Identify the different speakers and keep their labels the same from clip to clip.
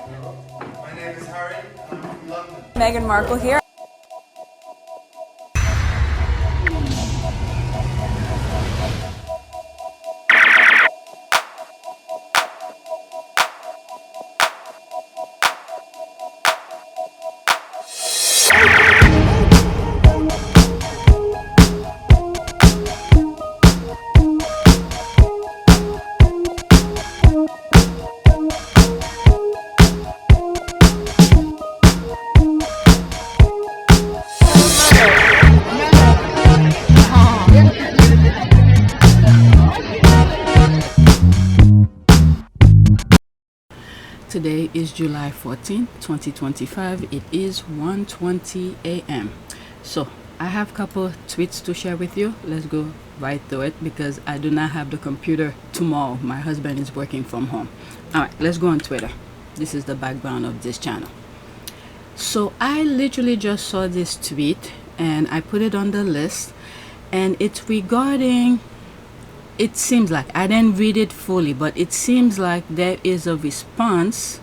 Speaker 1: My name is Harry, and I'm from London.
Speaker 2: Meghan Markle here.
Speaker 3: Today is July 14th, 2025. It is 1:20 a.m. So I have a couple tweets to share with you. Let's go right through it because I do not have the computer tomorrow. My husband is working from home. Alright, let's go on Twitter. This is the background of this channel. So I literally just saw this tweet and I put it on the list, and it's regarding, it seems like, I didn't read it fully, but it seems like there is a response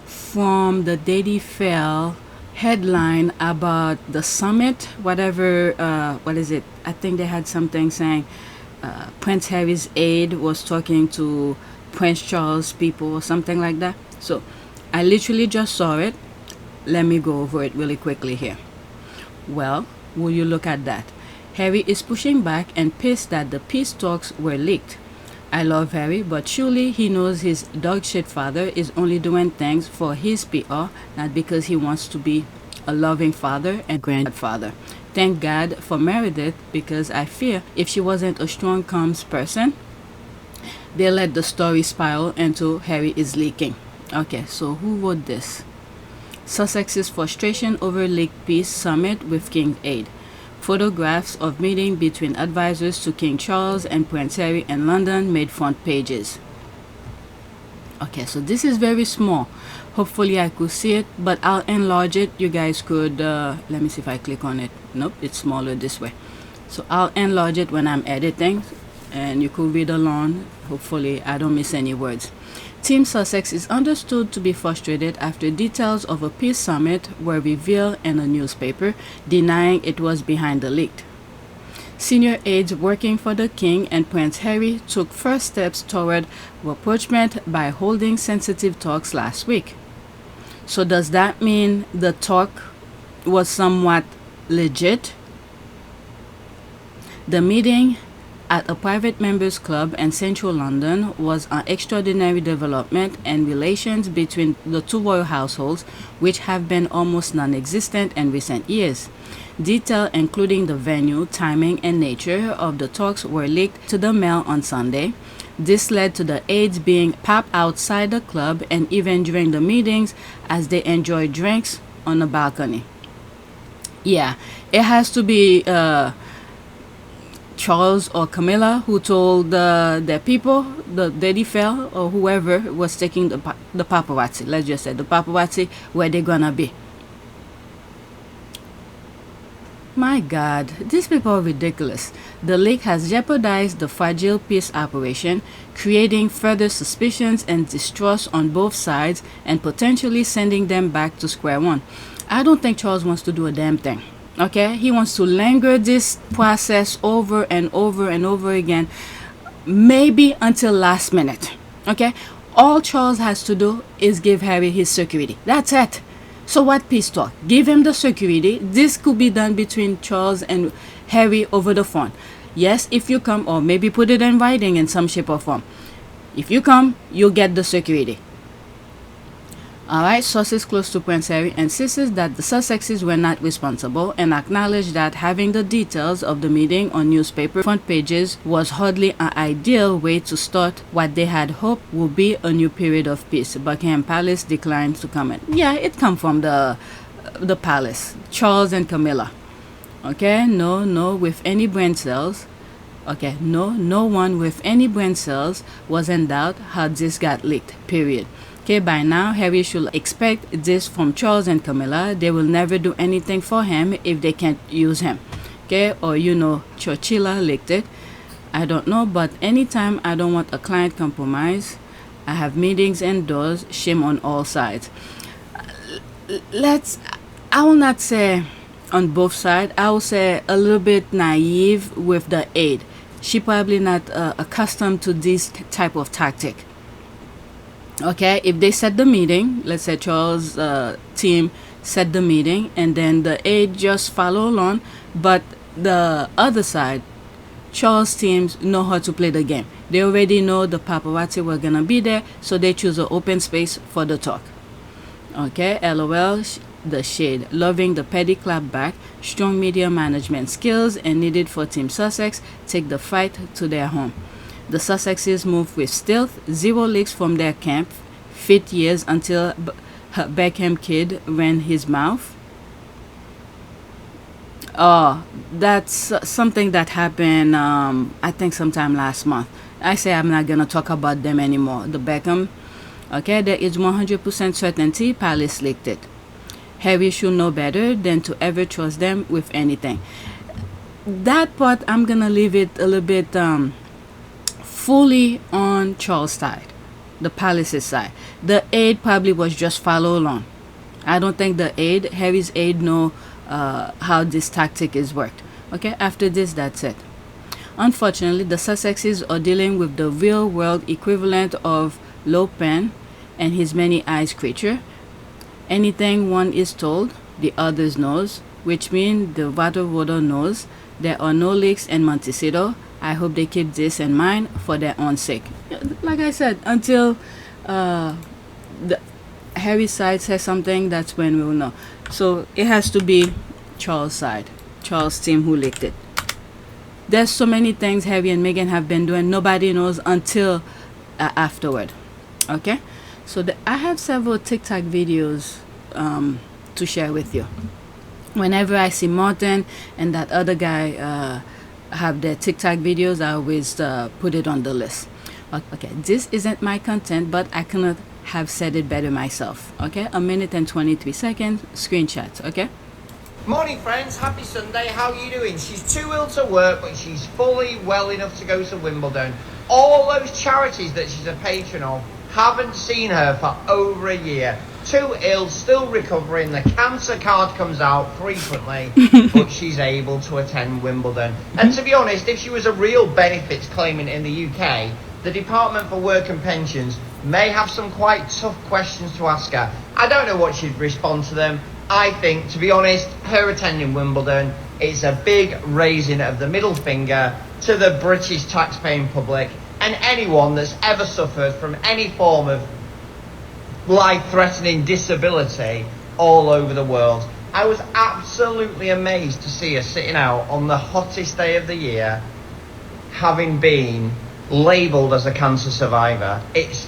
Speaker 3: from the Daily Fail headline about the summit, whatever, what is it? I think they had something saying Prince Harry's aide was talking to Prince Charles people or something like that. So I literally just saw it. Let me go over it really quickly here. Well, will you look at that? Harry is pushing back and pissed that the peace talks were leaked. I love Harry, but surely he knows his dog shit father is only doing things for his PR, not because he wants to be a loving father and grandfather. Thank God for Meredith, because I fear if she wasn't a strong comms person, they let the story spiral into Harry is leaking. Okay, so who wrote this? Sussex's frustration over leaked peace summit with King's aide. Photographs of meeting between advisors to King Charles and Prince Harry in London made front pages. Okay, so this is very small. Hopefully I could see it, but I'll enlarge it. You guys could, let me see if I click on it. Nope, it's smaller this way. So I'll enlarge it when I'm editing, and you could read along. Hopefully I don't miss any words. Team Sussex is understood to be frustrated after details of a peace summit were revealed in a newspaper, denying it was behind the leak. Senior aides working for the King and Prince Harry took first steps toward rapprochement by holding sensitive talks last week. So does that mean the talk was somewhat legit? The meeting at a private members club in central London was an extraordinary development in relations between the two royal households, which have been almost non-existent in recent years. Details including the venue, timing, and nature of the talks were leaked to the Mail on Sunday. This led to the aides being papped outside the club and even during the meetings as they enjoyed drinks on the balcony. Yeah, it has to be Charles or Camilla who told their people, the Daily Fail or whoever was taking the paparazzi, let's just say the paparazzi, where they're gonna be. My God, these people are ridiculous. The leak has jeopardized the fragile peace operation, creating further suspicions and distrust on both sides and potentially sending them back to square one. I don't think Charles wants to do a damn thing. Okay, he wants to linger this process over and over and over again, maybe until last minute. Okay, all Charles has to do is give Harry his security. That's it. So what peace talk? Give him the security. This could be done between Charles and Harry over the phone. Yes, if you come, or maybe put it in writing in some shape or form. If you come, you'll get the security. Alright, sources close to Prince Harry insisted that the Sussexes were not responsible and acknowledged that having the details of the meeting on newspaper front pages was hardly an ideal way to start what they had hoped would be a new period of peace. Buckingham Palace declined to comment. Yeah, it come from the palace, Charles and Camilla. Okay, no with any brain cells. Okay, no one with any brain cells was in doubt how this got leaked, period. Okay, by now, Harry should expect this from Charles and Camilla. They will never do anything for him if they can't use him. Okay, or Churchilla leaked it. I don't know, but anytime I don't want a client compromise, I have meetings indoors. Shame on all sides. I will not say on both sides. I will say a little bit naive with the aide. She probably not accustomed to this type of tactic. Okay, if they set the meeting, let's say Charles' team set the meeting, and then the aide just follow along, but the other side, Charles' teams know how to play the game. They already know the paparazzi were gonna be there, so they choose an open space for the talk. Okay, LOL, the shade, loving the petty clap back, strong media management skills, and needed for Team Sussex take the fight to their home. The Sussexes move with stealth, 0 leaks from their camp, fit years until Beckham kid ran his mouth. Oh, that's something that happened, I think sometime last month. I say I'm not gonna talk about them anymore. The Beckham, okay, there is 100% certainty Palace leaked it. Harry should know better than to ever trust them with anything. That part, I'm gonna leave it a little bit fully on Charles' side, the Palace's side. The aide probably was just follow along. I don't think the aide, Harry's aide, know how this tactic is worked. Okay, after this, that's it. Unfortunately, the Sussexes are dealing with the real world equivalent of Lo Pen and his many eyes creature. Anything one is told, the others knows, which means the water knows. There are no leaks in Montecito. I hope they keep this in mind for their own sake. Like I said, until the Harry's side says something, that's when we'll know. So it has to be Charles' side, Charles' team who leaked it. There's so many things Harry and Meghan have been doing, nobody knows until afterward. Okay, so I have several TikTok videos to share with you. Whenever I see Martin and that other guy have their TikTok videos, I always put it on the list. Okay, this isn't my content, but I cannot have said it better myself. Okay, 1 minute and 23 seconds screenshots. Okay.
Speaker 2: Morning friends, happy Sunday, how are you doing? She's too ill to work, but she's fully well enough to go to Wimbledon. All those charities that she's a patron of haven't seen her for over a year. Too ill, still recovering, the cancer card comes out frequently, but she's able to attend Wimbledon. And to be honest, if she was a real benefits claimant in the UK, the Department for Work and Pensions may have some quite tough questions to ask her. I don't know what she'd respond to them. I think, to be honest, her attending Wimbledon is a big raising of the middle finger to the British taxpaying public and anyone that's ever suffered from any form of life-threatening disability all over the world. I was absolutely amazed to see her sitting out on the hottest day of the year, having been labelled as a cancer survivor. It's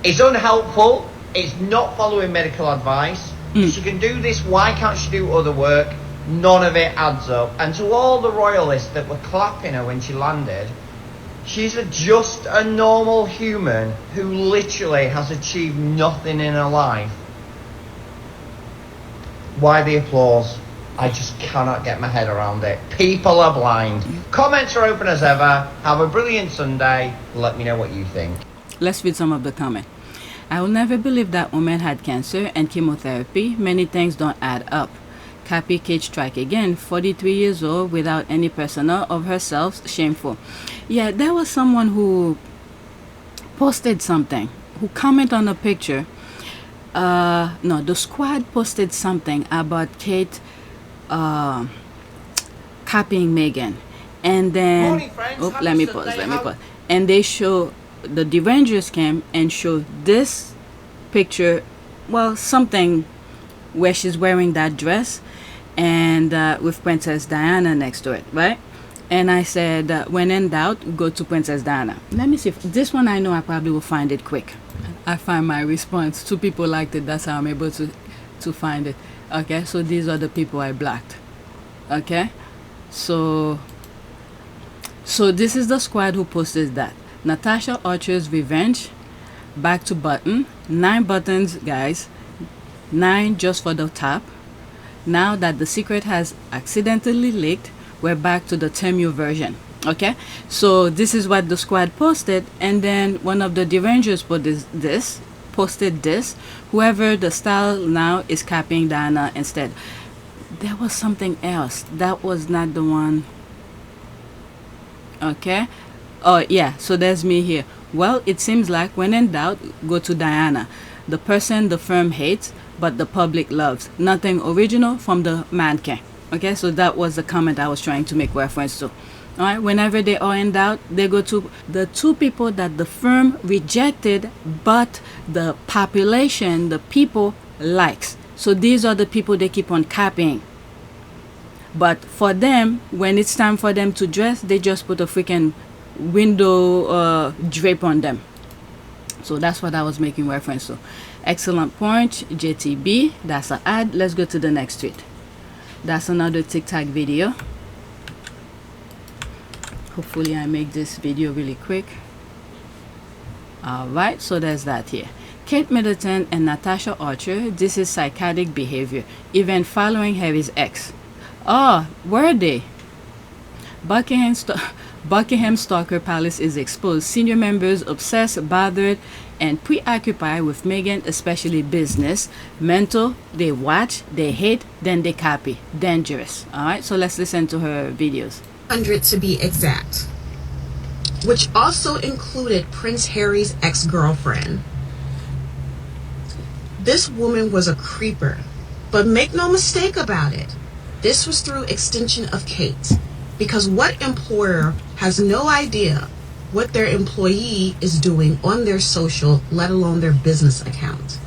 Speaker 2: unhelpful. It's not following medical advice. If she can do this, why can't she do other work? None of it adds up. And to all the royalists that were clapping her when she landed, she's just a normal human who literally has achieved nothing in her life. Why the applause? I just cannot get my head around it. People are blind. Comments are open as ever. Have a brilliant Sunday. Let me know what you think.
Speaker 3: Let's read some of the comments. I will never believe that woman had cancer and chemotherapy. Many things don't add up. Cappy Cage strike again. 43 years old without any personnel of herself. Shameful. Yeah, there was someone who posted something, who commented on a picture. No, the squad posted something about Kate copying Meghan. And then,
Speaker 2: Morning, friends.
Speaker 3: let me pause. And they show, the Rangers came and showed this picture, well, something where she's wearing that dress and with Princess Diana next to it, right? And I said, when in doubt, go to Princess Diana. Let me see if this one, I know I probably will find it quick. I find my response. 2 people liked it. That's how I'm able to find it. Okay, so these are the people I blocked. Okay, so this is the squad who posted that. Natasha Archer's revenge, back to button, 9 buttons, guys, 9 just for the top. Now that the secret has accidentally leaked, we're back to the Temu version. Okay, so this is what the squad posted, and then one of the derangers put posted this. Whoever the style now is copying Diana instead. There was something else. That was not the one. Okay. Oh yeah, so there's me here. Well, it seems like when in doubt, go to Diana. The person the firm hates, but the public loves. Nothing original from the mannequin. Okay, so that was the comment I was trying to make reference to. Alright, whenever they are in doubt, they go to the two people that the firm rejected, but the population, the people, likes. So these are the people they keep on copying. But for them, when it's time for them to dress, they just put a freaking window drape on them. So that's what I was making reference to. Excellent point, JTB. That's an ad. Let's go to the next tweet. That's another TikTok video. Hopefully I make this video really quick. Alright, so there's that here. Kate Middleton and Natasha Archer. This is psychotic behavior, even following Harry's ex. Oh, were they? Buckingham Stalker Palace is exposed. Senior members obsessed, bothered, and preoccupied with Meghan, especially business. Mental, they watch, they hate, then they copy. Dangerous. Alright, so let's listen to her videos.
Speaker 4: 100 to be exact, which also included Prince Harry's ex-girlfriend. This woman was a creeper, but make no mistake about it, this was through extension of Kate, because what employer has no idea what their employee is doing on their social, let alone their business account?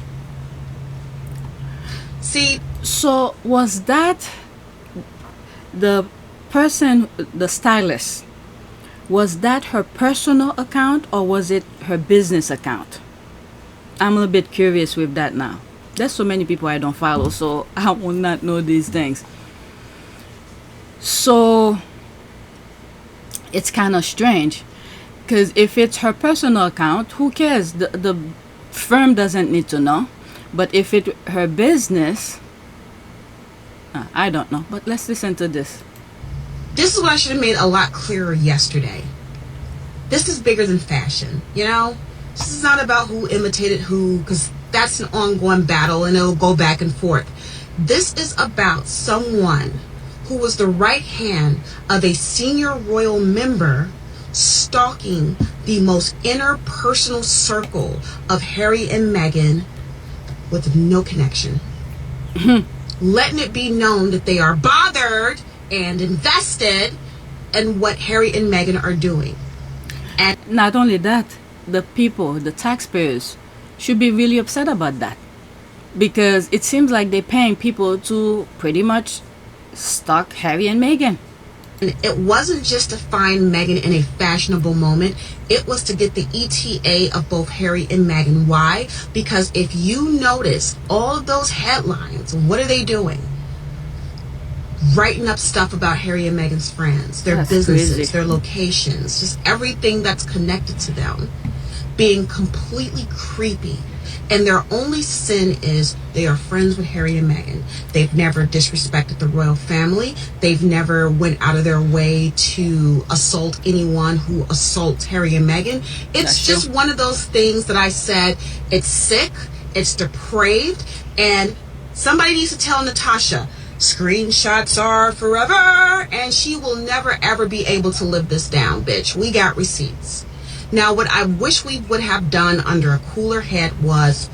Speaker 4: See,
Speaker 3: so was that the person, the stylist, was that her personal account or was it her business account? I'm a little bit curious with that now. There's so many people I don't follow, so I will not know these things. So it's kind of strange, because if it's her personal account, who cares? The firm doesn't need to know. But if it's her business, I don't know. But let's listen to this.
Speaker 4: This is what I should have made a lot clearer yesterday. This is bigger than fashion, you know? This is not about who imitated who, because that's an ongoing battle and it'll go back and forth. This is about someone who was the right hand of a senior royal member stalking the most interpersonal circle of Harry and Meghan with no connection. Letting it be known that they are bothered and invested in what Harry and Meghan are doing. And
Speaker 3: not only that, the people, the taxpayers, should be really upset about that, because it seems like they're paying people to pretty much stalk Harry and Meghan.
Speaker 4: it wasn't just to find Meghan in a fashionable moment. It was to get the ETA of both Harry and Meghan. Why? Because if you notice all of those headlines, what are they doing? Writing up stuff about Harry and Meghan's friends, their businesses, crazy. Their locations, just everything that's connected to them, being completely creepy. And their only sin is they are friends with Harry and Meghan. They've never disrespected the royal family. They've never went out of their way to assault anyone who assaults Harry and Meghan. It's just one of those things that I said, it's sick, it's depraved, and somebody needs to tell Natasha, screenshots are forever, and she will never ever be able to live this down, bitch. We got receipts. Now, what I wish we would have done under a cooler head was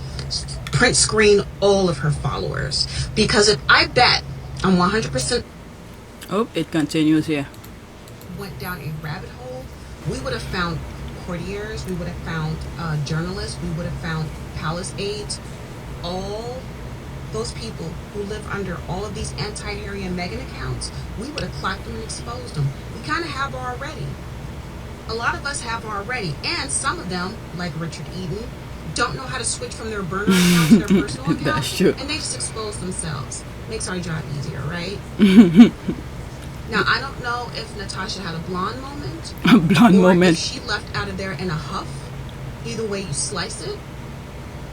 Speaker 4: print screen all of her followers. Because if I bet I'm 100%...
Speaker 3: Oh, it continues here.
Speaker 4: ...went down a rabbit hole, we would have found courtiers, we would have found journalists, we would have found palace aides, all those people who live under all of these anti-Harry and Meghan accounts, we would have clocked them and exposed them. We kind of have already. A lot of us have already, and some of them, like Richard Eden, don't know how to switch from their burner account to their personal account.
Speaker 3: That's true.
Speaker 4: And they just expose themselves. Makes our job easier, right? Now, I don't know if Natasha had a blonde moment.
Speaker 3: A blonde moment.
Speaker 4: If she left out of there in a huff. Either way you slice it,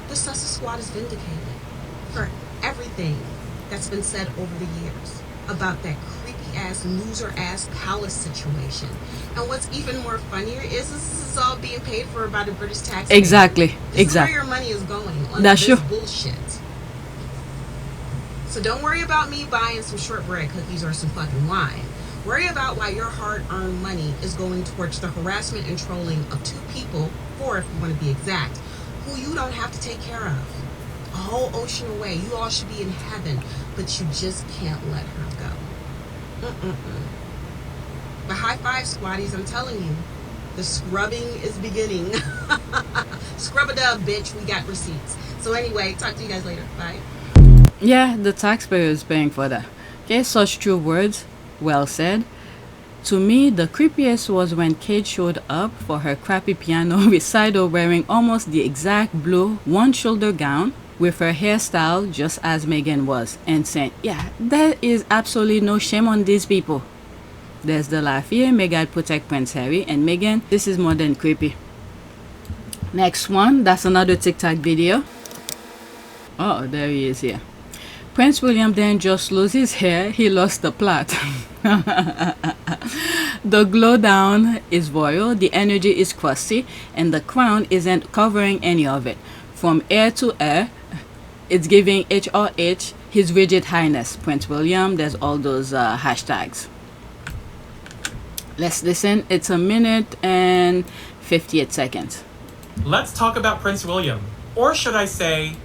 Speaker 4: the Sussex squad is vindicated for everything that's been said over the years about that creepy ass loser ass palace situation. And what's even more funnier is this is all being paid for by the British taxpayer.
Speaker 3: Exactly.
Speaker 4: This is where your money is going on
Speaker 3: That's
Speaker 4: this
Speaker 3: true.
Speaker 4: bullshit. So don't worry about me buying some shortbread cookies or some fucking wine. Worry about why your hard-earned money is going towards the harassment and trolling of 2 people, 4 if you want to be exact, who you don't have to take care of. A whole ocean away. You all should be in heaven, but you just can't let her go. But high five, squatties, I'm telling you, the scrubbing is beginning. Scrub-a-dub, bitch, we got receipts. So anyway, talk to you guys later. Bye.
Speaker 3: Yeah, the taxpayer is paying for that. Okay, such true words. Well said. To me, the creepiest was when Kate showed up for her crappy piano recital wearing almost the exact blue one-shoulder gown with her hairstyle just as Meghan was, and saying, yeah, there is absolutely no shame on these people. There's the laugh here. May God protect Prince Harry and Meghan. This is more than creepy. Next one, that's another TikTok video. Oh, there he is here. Prince William didn't just lose his hair, he lost the plot. The glow down is royal, the energy is crusty, and the crown isn't covering any of it. From air to air, it's giving HRH, His Rigid Highness, Prince William. There's all those hashtags. Let's listen. It's 1 minute and 58 seconds.
Speaker 5: Let's talk about Prince William. Or should I say,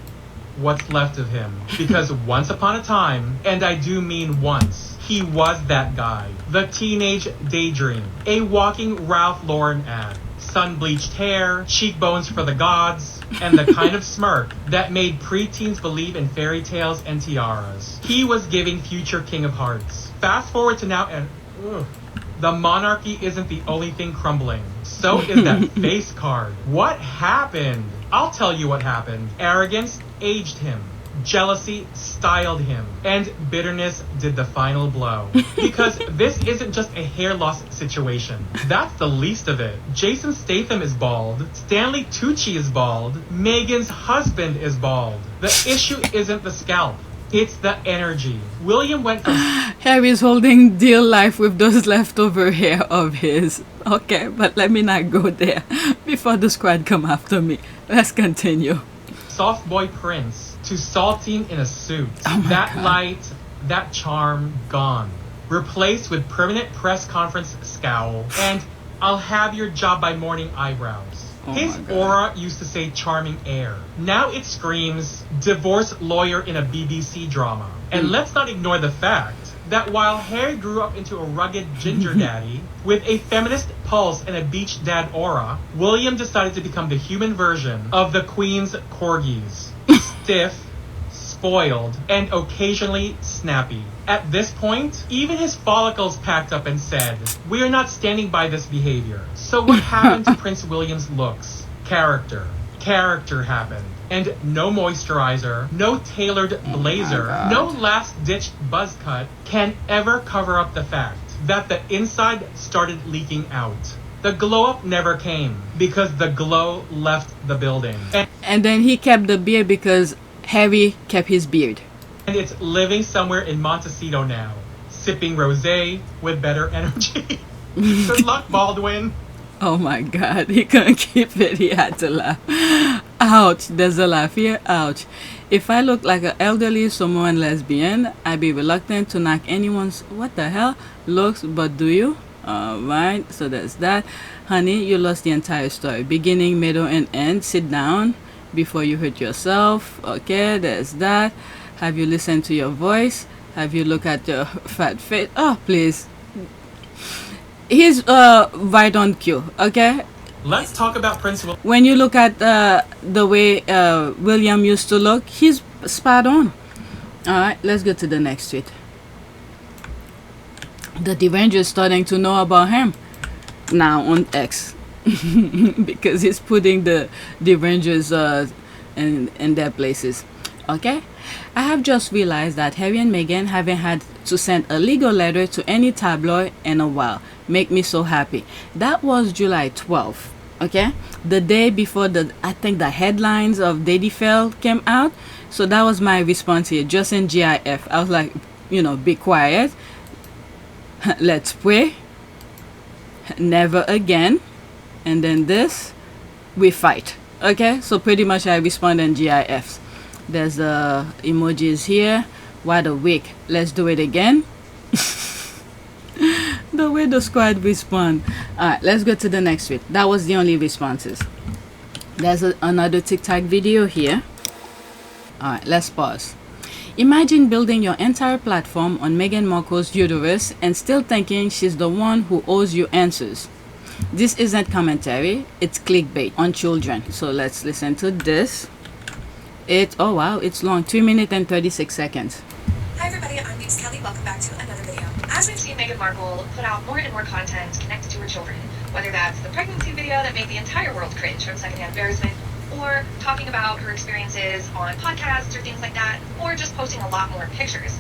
Speaker 5: what's left of him. Because once upon a time, and I do mean once, he was that guy. The teenage daydream. A walking Ralph Lauren ad. Sun-bleached hair, cheekbones for the gods, and the kind of smirk that made preteens believe in fairy tales and tiaras. He was giving future King of Hearts. Fast forward to now and... the monarchy isn't the only thing crumbling. So is that face card. What happened? I'll tell you what happened. Arrogance aged him. Jealousy styled him. And bitterness did the final blow. Because this isn't just a hair loss situation. That's the least of it. Jason Statham is bald. Stanley Tucci is bald. Meghan's husband is bald. The issue isn't the scalp. It's the energy. William went from...
Speaker 3: Harry's holding dear life with those leftover hair of his. Okay, but let me not go there before the squad come after me. Let's continue.
Speaker 5: Soft boy prince to saltine in a suit. That
Speaker 3: God.
Speaker 5: light, that charm, gone. Replaced with permanent press conference scowl and I'll have your job by morning eyebrows. His aura used to say charming air. Now it screams divorce lawyer in a BBC drama. And let's not ignore the fact that while Harry grew up into a rugged ginger daddy with a feminist pulse and a beach dad aura, William decided to become the human version of the Queen's corgis. Stiff, spoiled, and occasionally snappy. At this point, even his follicles packed up and said, "We are not standing by this behavior." So what happened to Prince William's looks? Character. Character happened. And no moisturizer, no tailored blazer, no last-ditch buzz cut can ever cover up the fact that the inside started leaking out. The glow-up never came because the glow left the building.
Speaker 3: And then he kept the beard because Harry kept his beard.
Speaker 5: And it's living somewhere in Montecito now, sipping rosé with better energy. Good luck, Baldwin.
Speaker 3: Oh my God, he couldn't keep it. He had to laugh. Ouch, there's a laugh here. Ouch. If I look like an elderly Samoan lesbian, I'd be reluctant to knock anyone's what the hell looks, but do you? Alright, so there's that. Honey, you lost the entire story. Beginning, middle, and end. Sit down before you hurt yourself. Okay, there's that. Have you listened to your voice? Have you looked at your fat face? Oh, please. He's right on cue, okay?
Speaker 5: Let's talk about Prince William.
Speaker 3: When you look at the way William used to look, he's spot on. Alright, let's go to the next tweet. The Avenger is starting to know about him now on X. Because he's putting the Avengers in their places. Okay? I have just realized that Harry and Meghan haven't had to send a legal letter to any tabloid in a while. Make me so happy. That was July 12th. Okay? The day before I think the headlines of Daddy Fell came out. So that was my response here, just in GIF. I was like, be quiet. let's pray, never again, and then this, we fight. Okay, so pretty much I respond in GIFs. There's emojis here. What a week. Let's do it again. The way the squad respond. Alright, let's go to the next tweet. That was the only responses. There's another TikTok video here. Alright, let's pause. Imagine building your entire platform on Meghan Markle's uterus and still thinking she's the one who owes you answers. This isn't commentary, it's clickbait on children. So let's listen to this. Oh wow, it's long, 3 minutes and 36 seconds.
Speaker 6: Hi everybody, I'm Kelly. Welcome back to another video. As we've seen Meghan Markle put out more and more content connected to her children, whether that's the pregnancy video that made the entire world cringe from secondhand embarrassment, or talking about her experiences on podcasts or things like that, or just posting a lot more pictures.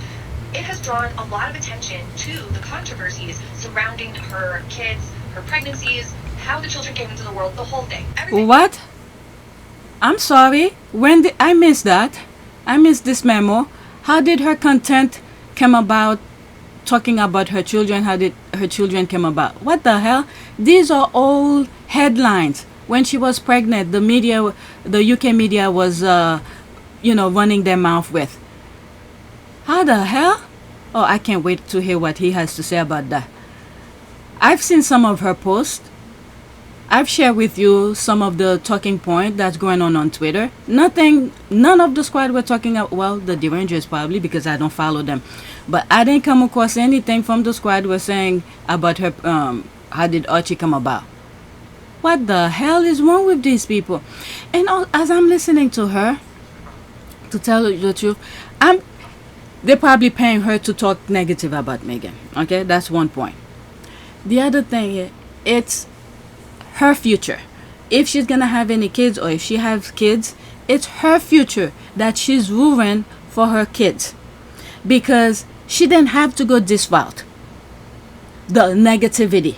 Speaker 6: It has drawn a lot of attention to the controversies surrounding her kids, her pregnancies, how the children came into the world, the whole thing.
Speaker 3: What? I'm sorry. When did I miss that? I missed this memo. How did her content come about? Talking about her children, how did her children come about? What the hell? These are all headlines. When she was pregnant, the media, the UK media was, running their mouth with. How the hell? Oh, I can't wait to hear what he has to say about that. I've seen some of her posts. I've shared with you some of the talking point that's going on Twitter. None of the squad were talking about, well, the derangers probably, because I don't follow them. But I didn't come across anything from the squad were saying about her, how did Archie come about. What the hell is wrong with these people? And as I'm listening to her, to tell you the truth, they're probably paying her to talk negative about Meghan. Okay, that's one point. The other thing, it's her future. If she's gonna have any kids, or if she has kids, it's her future that she's ruining for her kids, because she didn't have to go this route, the negativity,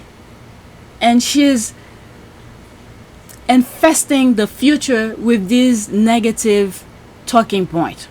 Speaker 3: and she's infesting the future with these negative talking points.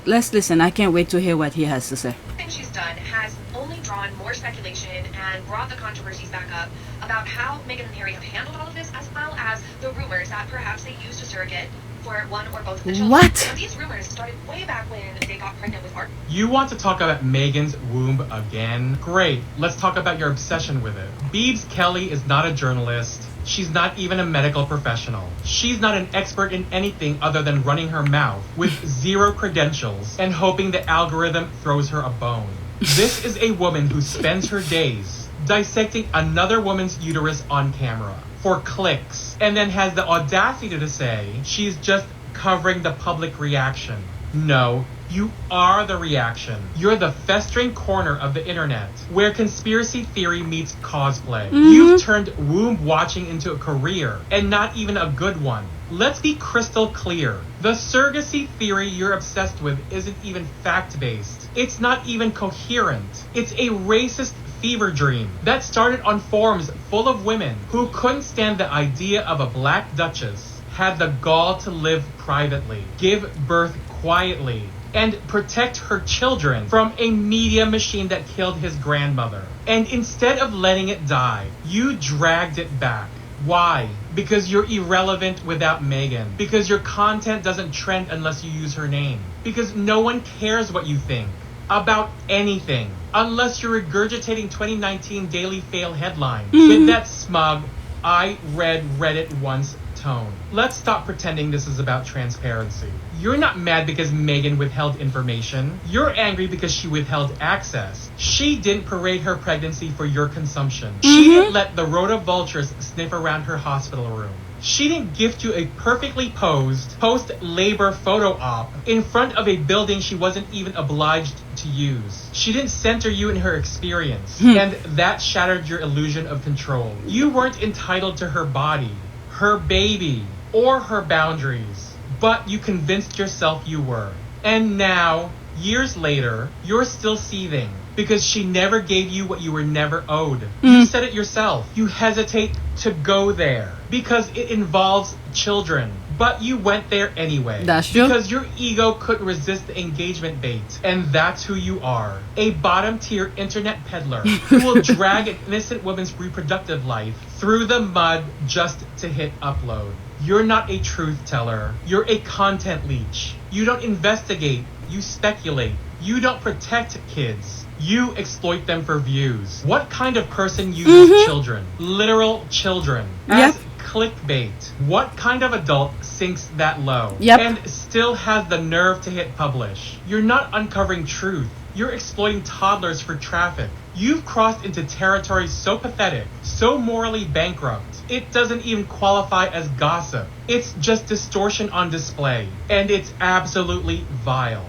Speaker 3: Let's listen. I can't wait to hear what he has to say.
Speaker 6: Everything she's done has only drawn more speculation and brought the controversies back up about how Meghan and Harry have handled all of this, as well as the rumors that perhaps they used a surrogate for one or both of the children.
Speaker 3: What?
Speaker 6: Now, these rumors started way back when they got pregnant with Archewell.
Speaker 5: You want to talk about Meghan's womb again? Great, let's talk about your obsession with it. Biebs Kelly is not a journalist. She's not even a medical professional. She's not an expert in anything other than running her mouth with zero credentials and hoping the algorithm throws her a bone. This is a woman who spends her days dissecting another woman's uterus on camera for clicks, and then has the audacity to say she's just covering the public reaction. No, you are the reaction. You're the festering corner of the internet where conspiracy theory meets cosplay. You've turned womb watching into a career, and not even a good one. Let's be crystal clear. The surrogacy theory you're obsessed with isn't even fact-based. It's not even coherent. It's a racist fever dream that started on forums full of women who couldn't stand the idea of a black duchess, had the gall to live privately, give birth quietly, and protect her children from a media machine that killed his grandmother. And instead of letting it die, you dragged it back. Why? Because you're irrelevant without Meghan. Because your content doesn't trend unless you use her name. Because no one cares what you think about anything unless you're regurgitating 2019 Daily Fail headlines with that smug, I read Reddit once tone. Let's stop pretending this is about transparency. You're not mad because Meghan withheld information. You're angry because she withheld access. She didn't parade her pregnancy for your consumption. She didn't let the rotovultures sniff around her hospital room. She didn't gift you a perfectly posed post-labor photo op in front of a building she wasn't even obliged to use. She didn't center you in her experience, and that shattered your illusion of control. You weren't entitled to her body, her baby, or her boundaries, but you convinced yourself you were. And now, years later, you're still seething because she never gave you what you were never owed. You said it yourself. You hesitate to go there because it involves children. But you went there anyway.
Speaker 3: That's true.
Speaker 5: Because your ego couldn't resist the engagement bait. And that's who you are. A bottom-tier internet peddler who will drag an innocent woman's reproductive life through the mud just to hit upload. You're not a truth teller. You're a content leech. You don't investigate. You speculate. You don't protect kids. You exploit them for views. What kind of person uses children? Literal children. As clickbait. What kind of adult sinks that low? And still has the nerve to hit publish? You're not uncovering truth. You're exploiting toddlers for traffic. You've crossed into territory so pathetic, so morally bankrupt, it doesn't even qualify as gossip. It's just distortion on display. And it's absolutely vile.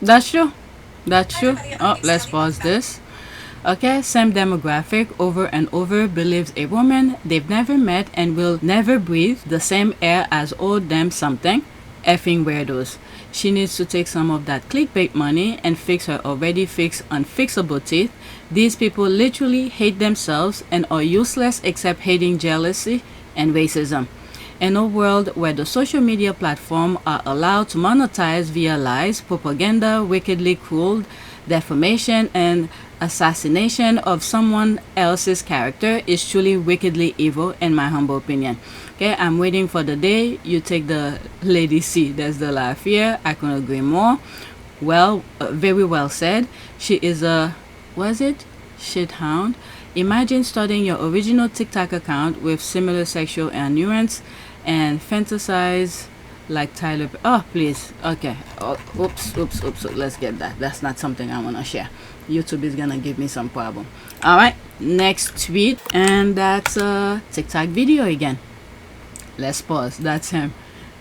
Speaker 3: That's true. That's true. Oh, let's pause this. Okay, same demographic over and over believes a woman they've never met and will never breathe the same air as old them something. Effing weirdos. She needs to take some of that clickbait money and fix her already fixed unfixable teeth. These people literally hate themselves and are useless except hating jealousy and racism. In a world where the social media platforms are allowed to monetize via lies, propaganda, wickedly cruel, defamation, and assassination of someone else's character is truly wickedly evil in my humble opinion. Okay, I'm waiting for the day you take the lady seat. There's the laugh here. I couldn't agree more. Well, very well said. She is a, was it? Shit hound. Imagine starting your original TikTok account with similar sexual nuance and fantasize like Tyler. Oh, please. Okay. Oh, oops. Let's get that. That's not something I want to share. YouTube is gonna give me some problem. All right. Next tweet, and that's a TikTok video again. Let's pause. That's him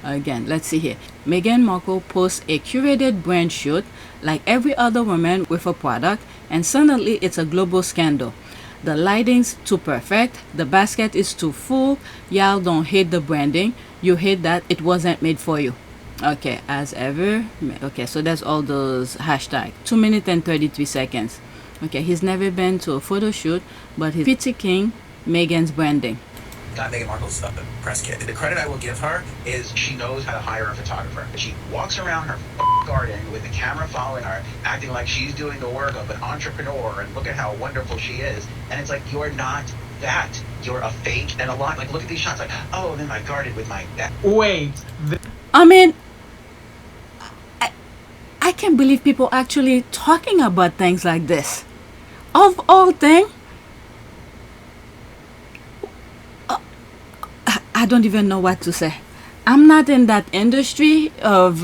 Speaker 3: again. Let's see here. Meghan Markle posts a curated brand shoot like every other woman with a product, and suddenly it's a global scandal. The lighting's too perfect. The basket is too full. Y'all don't hate the branding. You hate that it wasn't made for you. Okay, as ever. Okay, so that's all those hashtag. 2 minutes and 33 seconds. Okay, he's never been to a photo shoot, but he's critiquing Meghan's branding.
Speaker 7: Not Meghan Markle's press kit. The credit I will give her is she knows how to hire a photographer. She walks around her garden with the camera following her, acting like she's doing the work of an entrepreneur, and look at how wonderful she is. And it's like, you're not that. You're a fake and a lie. Like, look at these shots. Like, oh, I'm in my garden with my...
Speaker 5: Wait.
Speaker 3: I mean, I can't believe people actually talking about things like this. Of all things, I don't even know what to say. I'm not in that industry of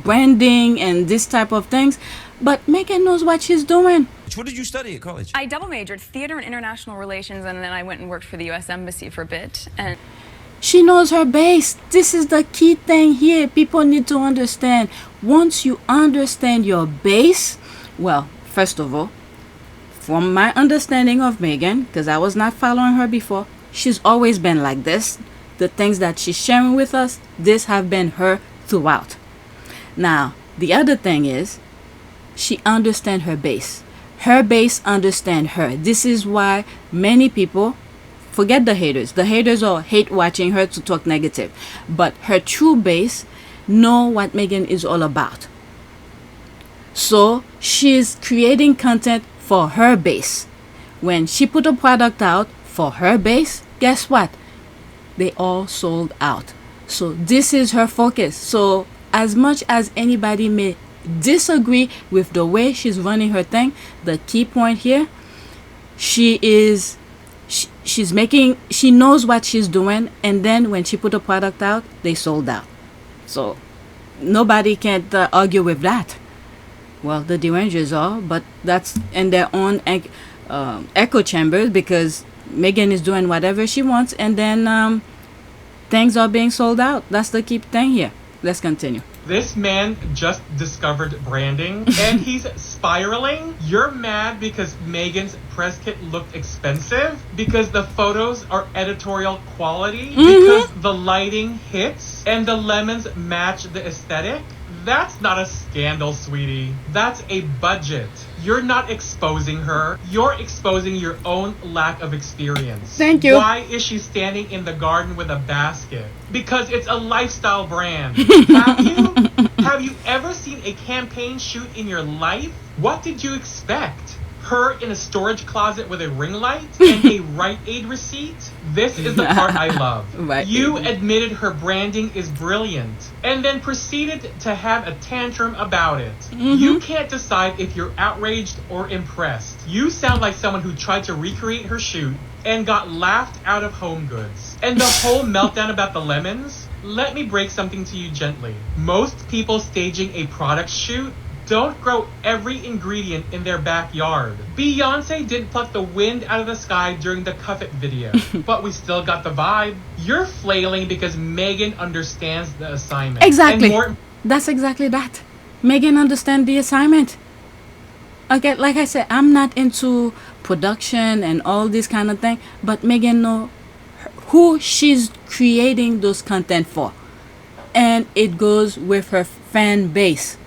Speaker 3: branding and this type of things, but Meghan knows what she's doing.
Speaker 8: What did you study at college?
Speaker 9: I double majored theater and international relations, and then I went and worked for the U.S. Embassy for a bit. And
Speaker 3: she knows her base. This is the key thing here. People need to understand. Once you understand your base, well, first of all, from my understanding of Meghan, because I was not following her before, she's always been like this. The things that she's sharing with us, this have been her throughout. Now, the other thing is, she understands her base. Her base understand her. This is why many people, forget the haters. The haters all hate watching her to talk negative. But her true base know what Meghan is all about. So she's creating content for her base. When she put a product out for her base, guess what? They all sold out. So this is her focus. So as much as anybody may disagree with the way she's running her thing, the key point here, she knows what she's doing, and then when she put a product out, they sold out. So nobody can't argue with that. Well, the derangers are, but that's in their own echo chambers, because Meghan is doing whatever she wants, and then things are being sold out. That's the key thing here. Let's continue.
Speaker 5: This man just discovered branding and he's spiraling. You're mad because Meghan's press kit looked expensive, because the photos are editorial quality, because the lighting hits and the lemons match the aesthetic. That's not a scandal, sweetie. That's a budget. You're not exposing her. You're exposing your own lack of experience.
Speaker 3: Thank you.
Speaker 5: Why is she standing in the garden with a basket? Because it's a lifestyle brand. Have you? Have you ever seen a campaign shoot in your life? What did you expect? Her in a storage closet with a ring light and a Rite Aid receipt? This is the part I love.
Speaker 3: Right.
Speaker 5: You admitted her branding is brilliant and then proceeded to have a tantrum about it. You can't decide if you're outraged or impressed. You sound like someone who tried to recreate her shoot and got laughed out of Home Goods. And the whole meltdown about the lemons? Let me break something to you gently. Most people staging a product shoot don't grow every ingredient in their backyard. Beyonce didn't pluck the wind out of the sky during the Cuff It video, but we still got the vibe. You're flailing because Meghan understands the assignment.
Speaker 3: Exactly.
Speaker 5: And
Speaker 3: That's exactly that. Meghan understands the assignment. Okay, like I said, I'm not into production and all this kind of thing, but Meghan know who she's creating those content for. And it goes with her fan base.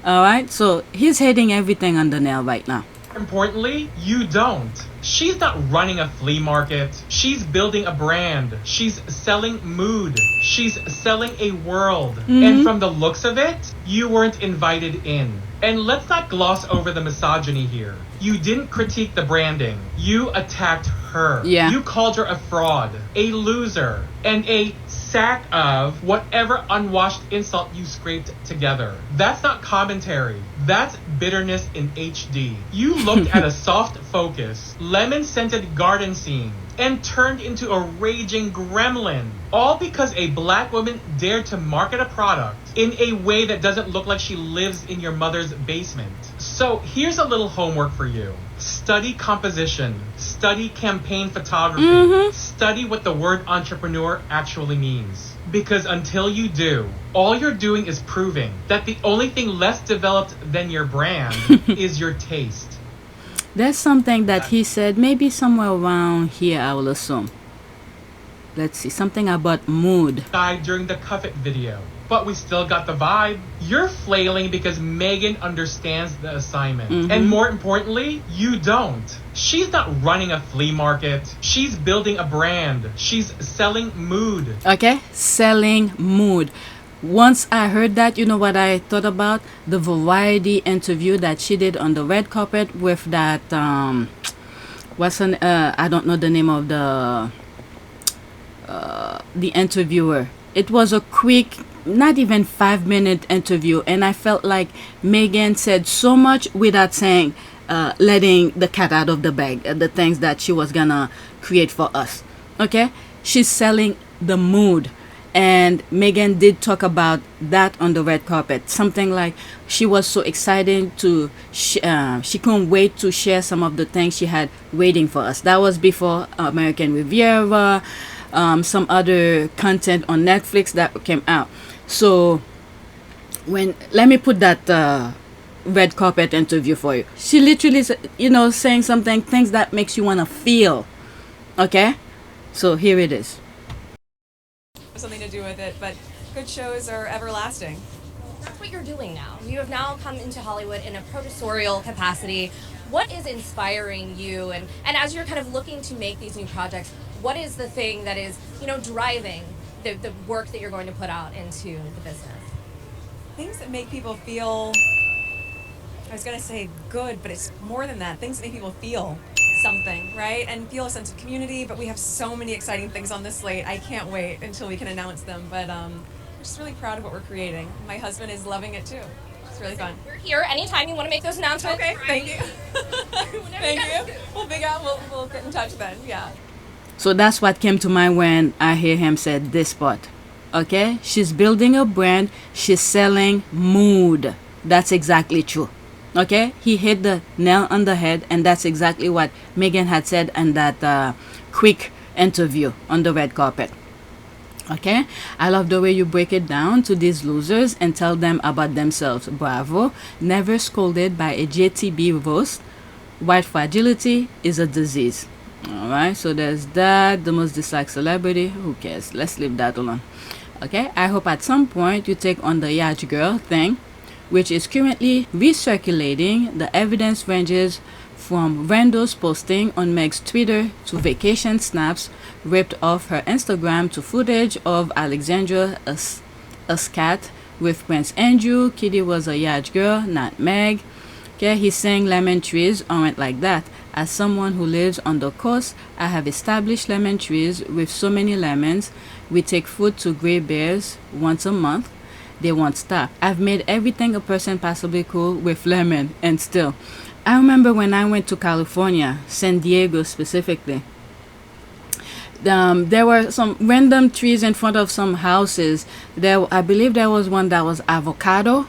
Speaker 3: Alright, so he's hitting everything on the nail right now.
Speaker 5: importantly, you don't. She's not running a flea market. She's building a brand. She's selling mood. She's selling a world. And from the looks of it, you weren't invited in. And let's not gloss over the misogyny here. You didn't critique the branding. You attacked her.
Speaker 3: Yeah.
Speaker 5: You called her a fraud, a loser, and a sack of whatever unwashed insult you scraped together. That's not commentary. That's bitterness in HD. You looked at a soft focus, lemon-scented garden scene, and turned into a raging gremlin. All because a black woman dared to market a product in a way that doesn't look like she lives in your mother's basement. So here's a little homework for you. Study composition. Study campaign photography. Study what the word entrepreneur actually means. Because until you do, all you're doing is proving that the only thing less developed than your brand is your taste.
Speaker 3: There's something that he said, maybe somewhere around here, I will assume. Let's see, something about mood.
Speaker 5: Died during the Cuff It video. But we still got the vibe. You're flailing because Meghan understands the assignment. And more importantly, you don't. She's not running a flea market. She's building a brand. She's selling mood.
Speaker 3: Okay, selling mood. Once I heard that, you know what I thought about? The Variety interview that she did on the red carpet with that, I don't know the name of the interviewer. It was a quick, not even 5-minute interview, and I felt like Meghan said so much without saying, letting the cat out of the bag, the things that she was gonna create for us. Okay, she's selling the mood, and Meghan did talk about that on the red carpet. Something like she was so excited to she couldn't wait to share some of the things she had waiting for us. That was before American Riviera, some other content on Netflix that came out. So let me put that red carpet interview for you. She literally, saying something, things that makes you want to feel. Okay, so here it is.
Speaker 8: Something to do with it, but good shows are everlasting.
Speaker 10: That's what you're doing now. You have now come into Hollywood in a producerial capacity. What is inspiring you, and as you're kind of looking to make these new projects, what is the thing that is, driving the work that you're going to put out into the business?
Speaker 8: Things that make people feel, I was going to say good, but it's more than that. Things that make people feel something, right? And feel a sense of community, but we have so many exciting things on this slate. I can't wait until we can announce them, but I'm just really proud of what we're creating. My husband is loving it too. It's really fun.
Speaker 10: We're here anytime you want to make those announcements.
Speaker 8: Okay, thank you. Thank you. We'll get in touch then, yeah.
Speaker 3: So that's what came to mind when I hear him say this part. Okay, she's building a brand, she's selling mood. That's exactly true. Okay, he hit the nail on the head, and that's exactly what Meghan had said in that quick interview on the red carpet. Okay, I love the way you break it down to these losers and tell them about themselves. Bravo. Never scolded by a JTB roast. White fragility is a disease. Alright, so there's that. The most disliked celebrity. Who cares? Let's leave that alone. Okay, I hope at some point you take on the yacht girl thing, which is currently recirculating. The evidence ranges from Rando's posting on Meg's Twitter to vacation snaps ripped off her Instagram to footage of Alexandra a scat with Prince Andrew. Kitty was a yacht girl, not Meg. Okay, he's saying lemon trees aren't like that. As someone who lives on the coast, I have established lemon trees with so many lemons. We take food to gray bears once a month. They won't stop. I've made everything a person possibly could with lemon, and still. I remember when I went to California, San Diego specifically. There were some random trees in front of some houses. I believe there was one that was avocado,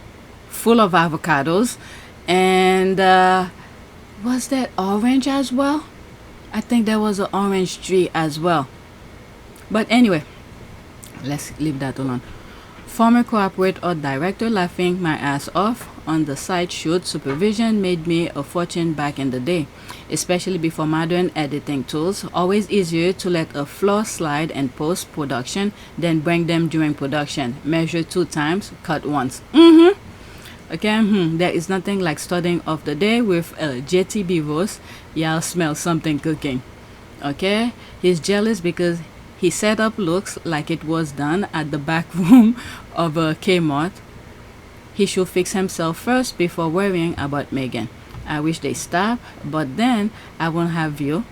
Speaker 3: full of avocados. And was that orange as well? I think there was an orange tree as well. But anyway, let's leave that alone. Former corporate art director laughing my ass off on the side shoot supervision made me a fortune back in the day, especially before modern editing tools. Always easier to let a flaw slide in post-production than bring them during production. Measure 2 times, cut once. Okay, there is nothing like starting off the day with a JTB roast. Y'all smell something cooking. Okay, he's jealous because his setup looks like it was done at the back room of a Kmart. He should fix himself first before worrying about Meghan. I wish they stop, but then I won't have you,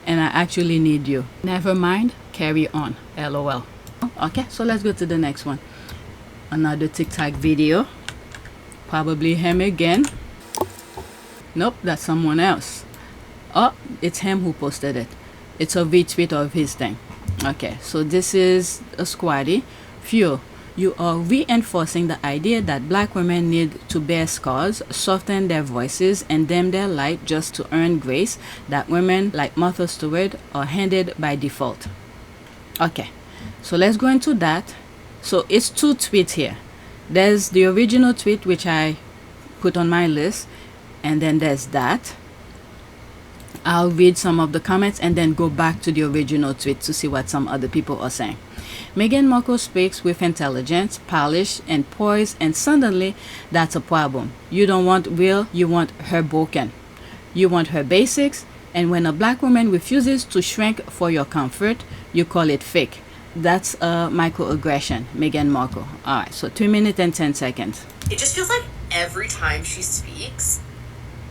Speaker 3: and I actually need you. Never mind, carry on. LOL. Okay, so let's go to the next one. Another TikTok video. Probably him again. Nope, that's someone else. Oh, it's him who posted it. It's a retweet of his thing. Okay, so this is a squatty. Phew, you are reinforcing the idea that black women need to bear scars, soften their voices, and dim their light just to earn grace that women like Martha Stewart are handed by default. Okay, so let's go into that. So it's 2 tweets here. There's the original tweet which I put on my list, and then there's that. I'll read some of the comments and then go back to the original tweet to see what some other people are saying. Meghan Markle speaks with intelligence, polish, and poise, and suddenly that's a problem. You don't want real, you want her broken. You want her basics, and when a black woman refuses to shrink for your comfort, you call it fake. That's a microaggression, Meghan Markle. Alright, so 2 minutes and 10 seconds.
Speaker 11: It just feels like every time she speaks,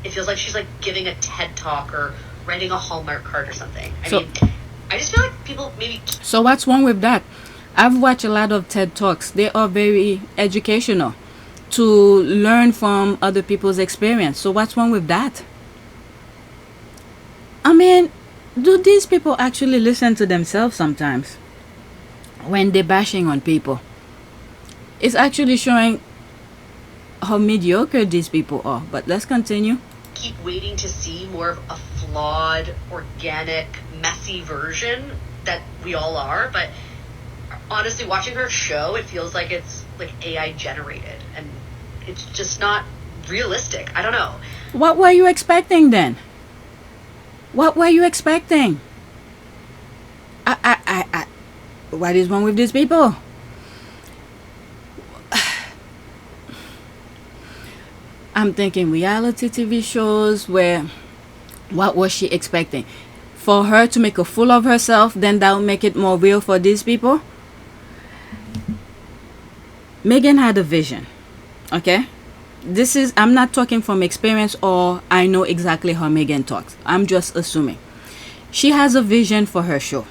Speaker 11: it feels like she's like giving a TED talk or writing a Hallmark card or something. I mean, I just feel like people maybe...
Speaker 3: So what's wrong with that? I've watched a lot of TED Talks. They are very educational to learn from other people's experience. So what's wrong with that? I mean, do these people actually listen to themselves sometimes when they're bashing on people? It's actually showing how mediocre these people are. But let's continue.
Speaker 11: Keep waiting to see more of a flawed, organic, messy version that we all are. But honestly, watching her show, it feels like it's like AI generated, and it's just not realistic. I don't know.
Speaker 3: What were you expecting then? What were you expecting? What is wrong with these people? I'm thinking reality TV shows where, what was she expecting? For her to make a fool of herself, then that will make it more real for these people? Meghan had a vision, okay? I'm not talking from experience or I know exactly how Meghan talks. I'm just assuming. She has a vision for her show.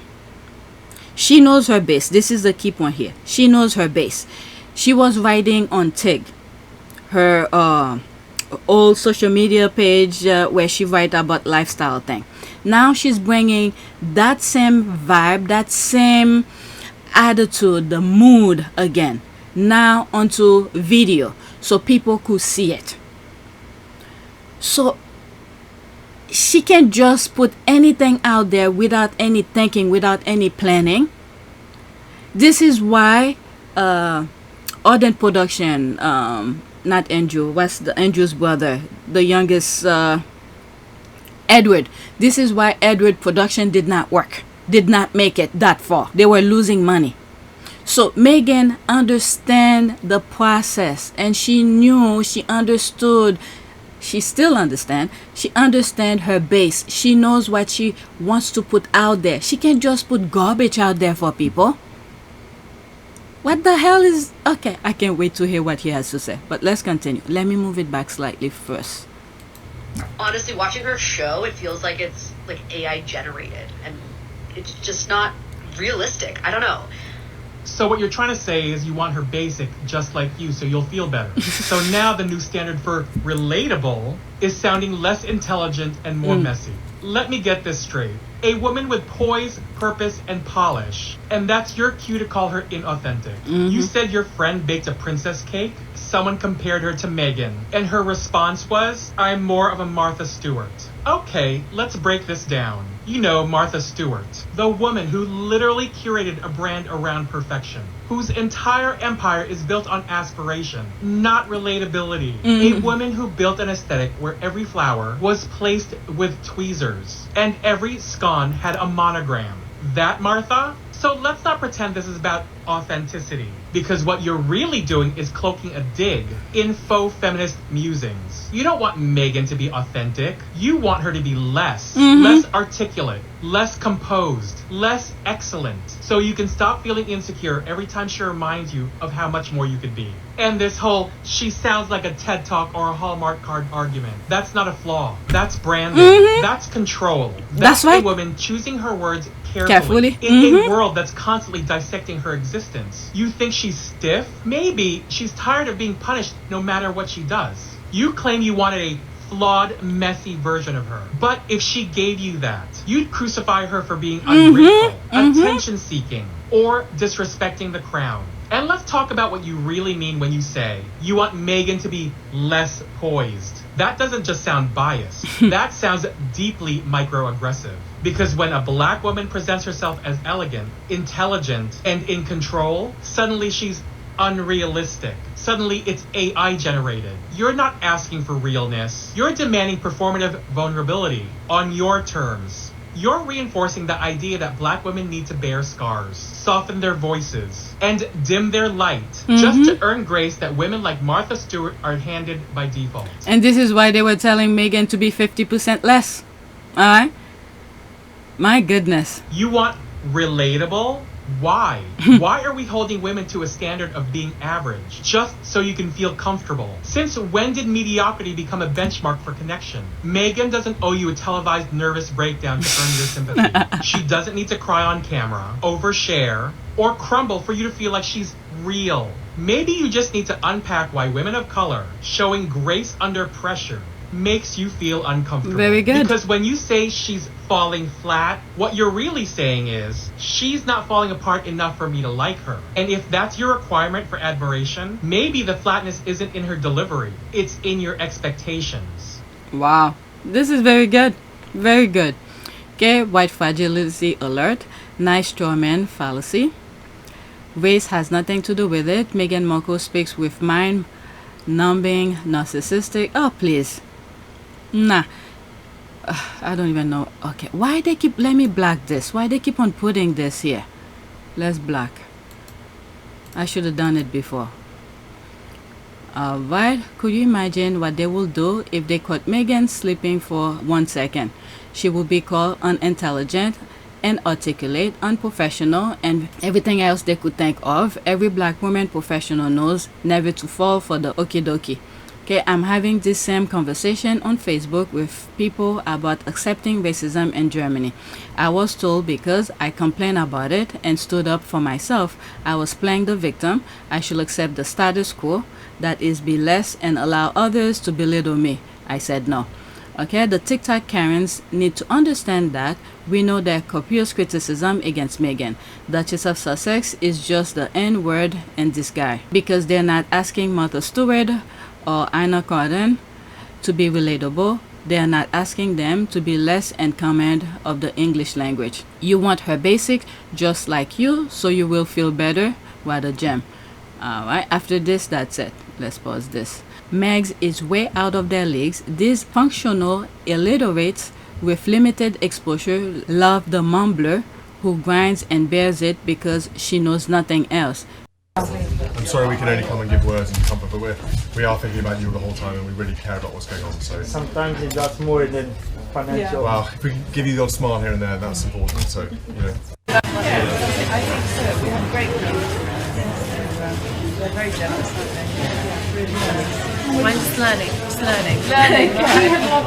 Speaker 3: She knows her base. This is the key point here. She knows her base. She was writing on TIG, her old social media page where she write about lifestyle thing. Now she's bringing that same vibe, that same attitude, the mood again, now onto video so people could see it. So she can't just put anything out there without any thinking, without any planning. This is why Ardent Production, not Andrew, what's the Andrew's brother, the youngest, Edward. This is why Edward Production did not work, did not make it that far. They were losing money. So Meghan understand the process, and she knew, she understood, she still understand. She understand her base. She knows what she wants to put out there. She can't just put garbage out there for people. What the hell is... Okay, I can't wait to hear what he has to say. But let's continue. Let me move it back slightly first.
Speaker 11: Honestly, watching her show, it feels like it's like AI generated, and it's just not realistic. I don't know.
Speaker 5: So what you're trying to say is you want her basic, just like you, so you'll feel better. So now the new standard for relatable is sounding less intelligent and more messy. Let me get this straight. A woman with poise, purpose, and polish. And that's your cue to call her inauthentic. You said your friend baked a princess cake. Someone compared her to Meghan. And her response was, I'm more of a Martha Stewart. Okay, let's break this down. You know Martha Stewart, the woman who literally curated a brand around perfection, whose entire empire is built on aspiration, not relatability. A woman who built an aesthetic where every flower was placed with tweezers, and every scone had a monogram. That Martha? So let's not pretend this is about authenticity, because what you're really doing is cloaking a dig in faux feminist musings. You don't want Meghan to be authentic. You want her to be less articulate, less composed, less excellent, so you can stop feeling insecure every time she reminds you of how much more you could be. And this whole she sounds like a TED Talk or a Hallmark card argument, that's not a flaw. That's branding. That's control. That's
Speaker 3: right.
Speaker 5: A woman choosing her words carefully. In a world that's constantly dissecting her existence. You think she's stiff? Maybe she's tired of being punished no matter what she does. You claim you wanted a flawed, messy version of her. But if she gave you that, you'd crucify her for being ungrateful, attention-seeking, or disrespecting the crown. And let's talk about what you really mean when you say you want Meghan to be less poised. That doesn't just sound biased. That sounds deeply microaggressive. Because when a black woman presents herself as elegant, intelligent, and in control, suddenly she's unrealistic. Suddenly it's AI generated. You're not asking for realness. You're demanding performative vulnerability on your terms. You're reinforcing the idea that black women need to bear scars, soften their voices, and dim their light just to earn grace that women like Martha Stewart are handed by default.
Speaker 3: And this is why they were telling Meghan to be 50% less. Alright? My goodness.
Speaker 5: You want relatable? Why? Why are we holding women to a standard of being average just so you can feel comfortable? Since when did mediocrity become a benchmark for connection? Meghan doesn't owe you a televised nervous breakdown to earn your sympathy. She doesn't need to cry on camera, overshare, or crumble for you to feel like she's real. Maybe you just need to unpack why women of color showing grace under pressure makes you feel uncomfortable.
Speaker 3: Very good.
Speaker 5: Because when you say she's falling flat, what you're really saying is she's not falling apart enough for me to like her. And if that's your requirement for admiration, maybe the flatness isn't in her delivery, it's in your expectations.
Speaker 3: Wow, this is very good. Very good. Okay, white fragility alert. Nice straw man fallacy. Race has nothing to do with it. Meghan Markle speaks with mind numbing, narcissistic. Oh, please. Nah. I don't even know. Okay, why they keep... Let me black this. Why they keep on putting this here? Let's black. I should have done it before. Alright, could you imagine what they will do if they caught Meghan sleeping for 1 second? She will be called unintelligent, inarticulate, unprofessional, and everything else they could think of. Every black woman professional knows never to fall for the okie dokie. Okay, I'm having this same conversation on Facebook with people about accepting racism in Germany. I was told because I complained about it and stood up for myself, I was playing the victim. I should accept the status quo, that is, be less and allow others to belittle me. I said no. Okay, the TikTok Karens need to understand that we know their copious criticism against Meghan. Duchess of Sussex is just the N-word in this guy. Because they're not asking Martha Stewart or Anna Cardin to be relatable. They are not asking them to be less in command of the English language. You want her basic just like you, so you will feel better. What a gem. Alright, after this, that's it. Let's pause this. Megs is way out of their leagues. These functional illiterates with limited exposure love the mumbler who grinds and bears it because she knows nothing else.
Speaker 12: I'm sorry we can only come and give words and comfort, but we are thinking about you the whole time and we really care about what's going on. So
Speaker 13: sometimes that's more than financial.
Speaker 12: Well, if we can give you the odd smile here and there, that's important. So, you know.
Speaker 14: Yeah, I think so. We have a great group. They're very generous, aren't they? Really nice. Mine's just learning. Learning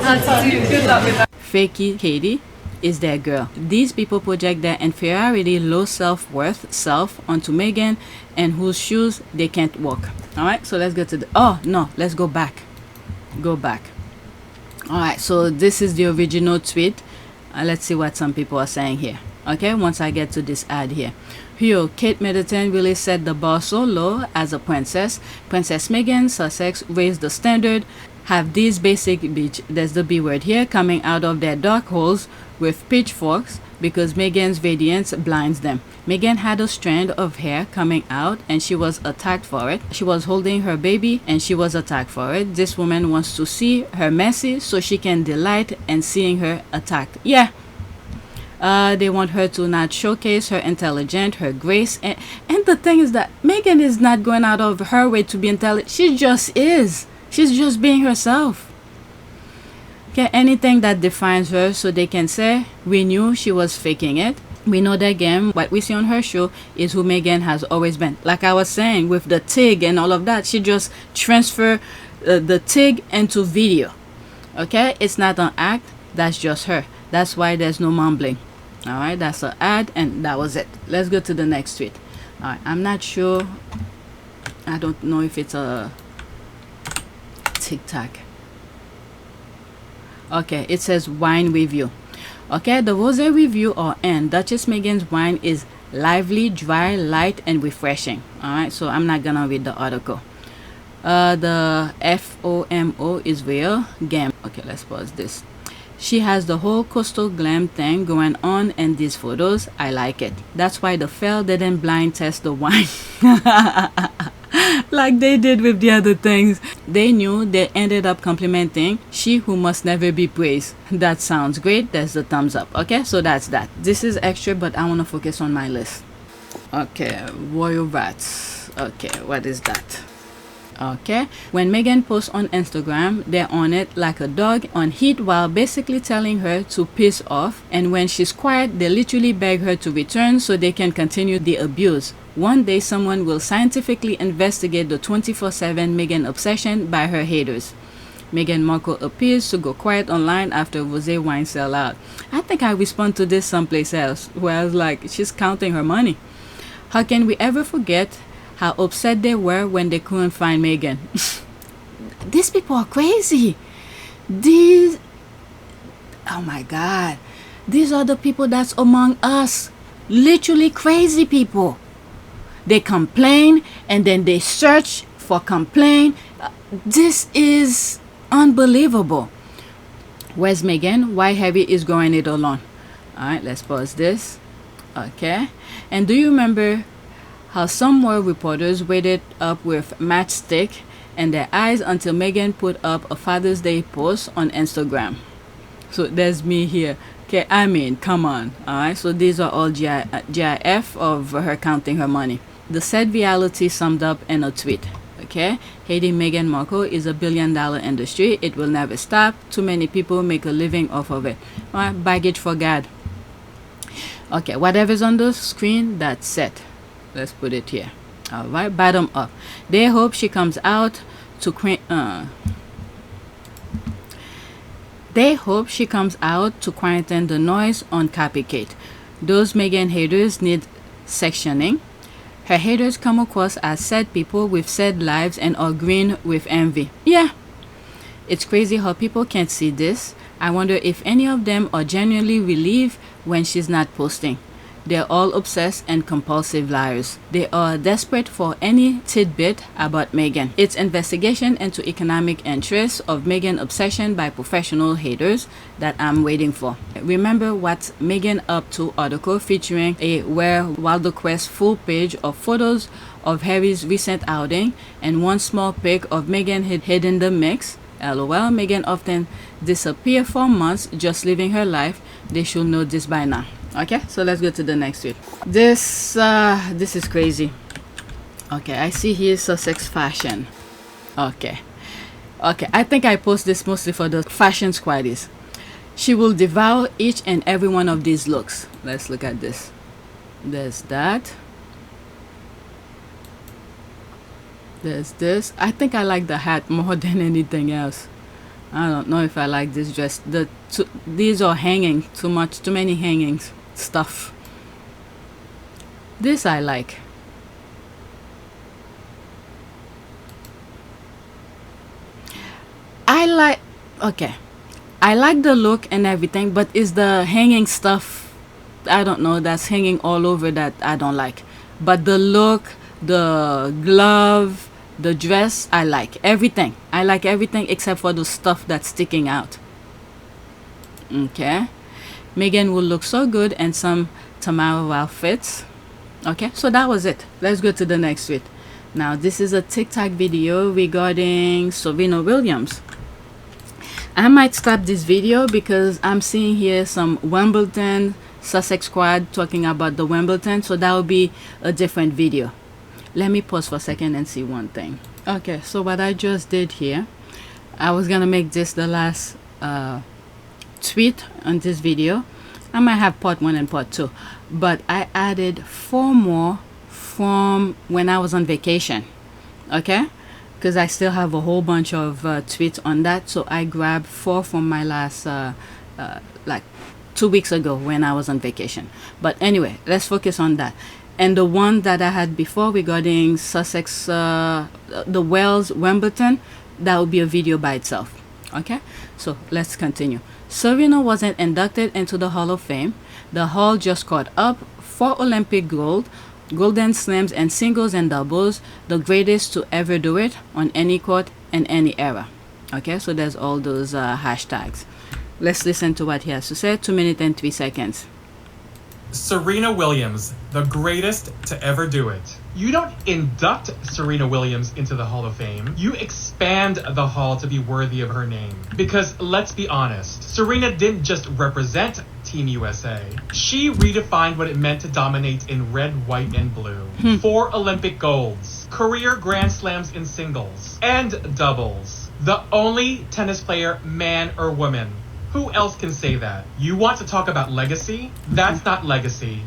Speaker 14: how to do. Good luck with that.
Speaker 3: Fakey Katie is their girl. These people project their inferiority, low self-worth onto Meghan, and whose shoes they can't walk. Alright, so let's go to the... Oh, no, let's go back. Go back. Alright, so this is the original tweet. Let's see what some people are saying here. Okay, once I get to this ad here. Here, Kate Middleton really set the bar so low as a princess. Princess Meghan, Sussex raised the standard. Have these basic bitch, there's the B word here, coming out of their dark holes with pitchforks because Meghan's radiance blinds them. Meghan had a strand of hair coming out and she was attacked for it. She was holding her baby and she was attacked for it. This woman wants to see her messy so she can delight in seeing her attacked. Yeah. They want her to not showcase her intelligence, her grace. And the thing is that Meghan is not going out of her way to be intelligent. She just is. She's just being herself. Okay, anything that defines her so they can say, we knew she was faking it. We know that again, what we see on her show is who Meghan has always been. Like I was saying, with the TIG and all of that, she just transferred the TIG into video. Okay, it's not an act, that's just her. That's why there's no mumbling. Alright, that's an ad and that was it. Let's go to the next tweet. Alright, I'm not sure. I don't know if it's a TikTok. Okay, it says wine review. Okay, the rosé review or end. Duchess Meghan's wine is lively, dry, light, and refreshing. Alright, so I'm not gonna read the article. The FOMO is real. Gam. Okay, let's pause this. She has the whole coastal glam thing going on in these photos. I like it. That's why the fail didn't blind test the wine. Like they did with the other things. They knew, they ended up complimenting she who must never be praised. That sounds great. There's the thumbs up. Okay, so that's that. This is extra, but I want to focus on my list. Okay, royal rats. Okay, what is that? Okay, when Meghan posts on Instagram, they're on it like a dog on heat while basically telling her to piss off, and when she's quiet they literally beg her to return so they can continue the abuse. One day someone will scientifically investigate the 24/7 Meghan obsession by her haters. Meghan Markle appears to go quiet online after rosé wine sell out. I think I respond to this someplace else where I was like, she's counting her money. How can we ever forget how upset they were when they couldn't find Meghan? These people are crazy. These, oh my God, these are the people that's among us. Literally crazy people. They complain and then they search for complaint. This is unbelievable. Where's Meghan? Why Harry is going it alone? Alright, let's pause this. Okay. And do you remember how some more reporters waited up with matchstick in their eyes until Meghan put up a Father's Day post on Instagram? So there's me here. Okay, I mean, come on. Alright, so these are all GIF of her counting her money. The sad reality summed up in a tweet. Okay, hating Meghan Markle is a billion-dollar industry. It will never stop. Too many people make a living off of it. Alright, baggage for God. Okay, whatever's on the screen, that's it. Let's put it here. Alright, bottom up. They hope she comes out to quarantine the noise on copycat. Those Meghan haters need sectioning. Her haters come across as sad people with sad lives and are green with envy. Yeah, it's crazy how people can't see this. I wonder if any of them are genuinely relieved when she's not posting. They're all obsessed and compulsive liars. They are desperate for any tidbit about Meghan. It's investigation into economic interests of Meghan obsession by professional haters that I'm waiting for. Remember What's Meghan Up To article featuring a Where Wilder Quest full page of photos of Harry's recent outing and one small pic of Meghan hid in the mix. LOL, Meghan often disappears for months just living her life. They should know this by now. Okay, so let's go to the next tweet. This is crazy. Okay, I see here Sussex fashion. Okay, I think I post this mostly for the fashion squaddies. She will devour each and every one of these looks. Let's look at this. There's that. There's this. I think I like the hat more than anything else. I don't know if I like this dress. These are hanging too much, too many hangings stuff. This I like. Okay, I like the look and everything, but is the hanging stuff, I don't know, that's hanging all over, that I don't like. But the look, the glove, the dress, I like everything. I like everything except for the stuff that's sticking out. Okay, Meghan will look so good in some tomorrow outfits. Okay, so that was it. Let's go to the next tweet. Now this is a TikTok video regarding Serena Williams. I might stop this video because I'm seeing here some Wimbledon Sussex squad talking about the Wimbledon, so that will be a different video. Let me pause for a second and see one thing. Okay, so what I just did here, I was gonna make this the last tweet on this video. I might have part 1 and part 2, but I added 4 more from when I was on vacation. Okay, because I still have a whole bunch of tweets on that, so I grabbed 4 from my last like 2 weeks ago when I was on vacation. But anyway, let's focus on that. And the one that I had before regarding Sussex, the Wales Wimbledon, that will be a video by itself. Okay, so let's continue. Serena wasn't inducted into the Hall of Fame. The Hall just caught up 4 Olympic gold, Golden Slams and singles and doubles, the greatest to ever do it on any court in any era. Okay, so there's all those hashtags. Let's listen to what he has to say. 2 minutes and 3 seconds.
Speaker 5: Serena Williams, the greatest to ever do it. You don't induct Serena Williams into the Hall of Fame. You expand the hall to be worthy of her name. Because let's be honest, Serena didn't just represent Team USA. She redefined what it meant to dominate in red, white, and blue. 4 Olympic golds, career Grand Slams in singles, and doubles. The only tennis player, man or woman. Who else can say that? You want to talk about legacy? That's not legacy.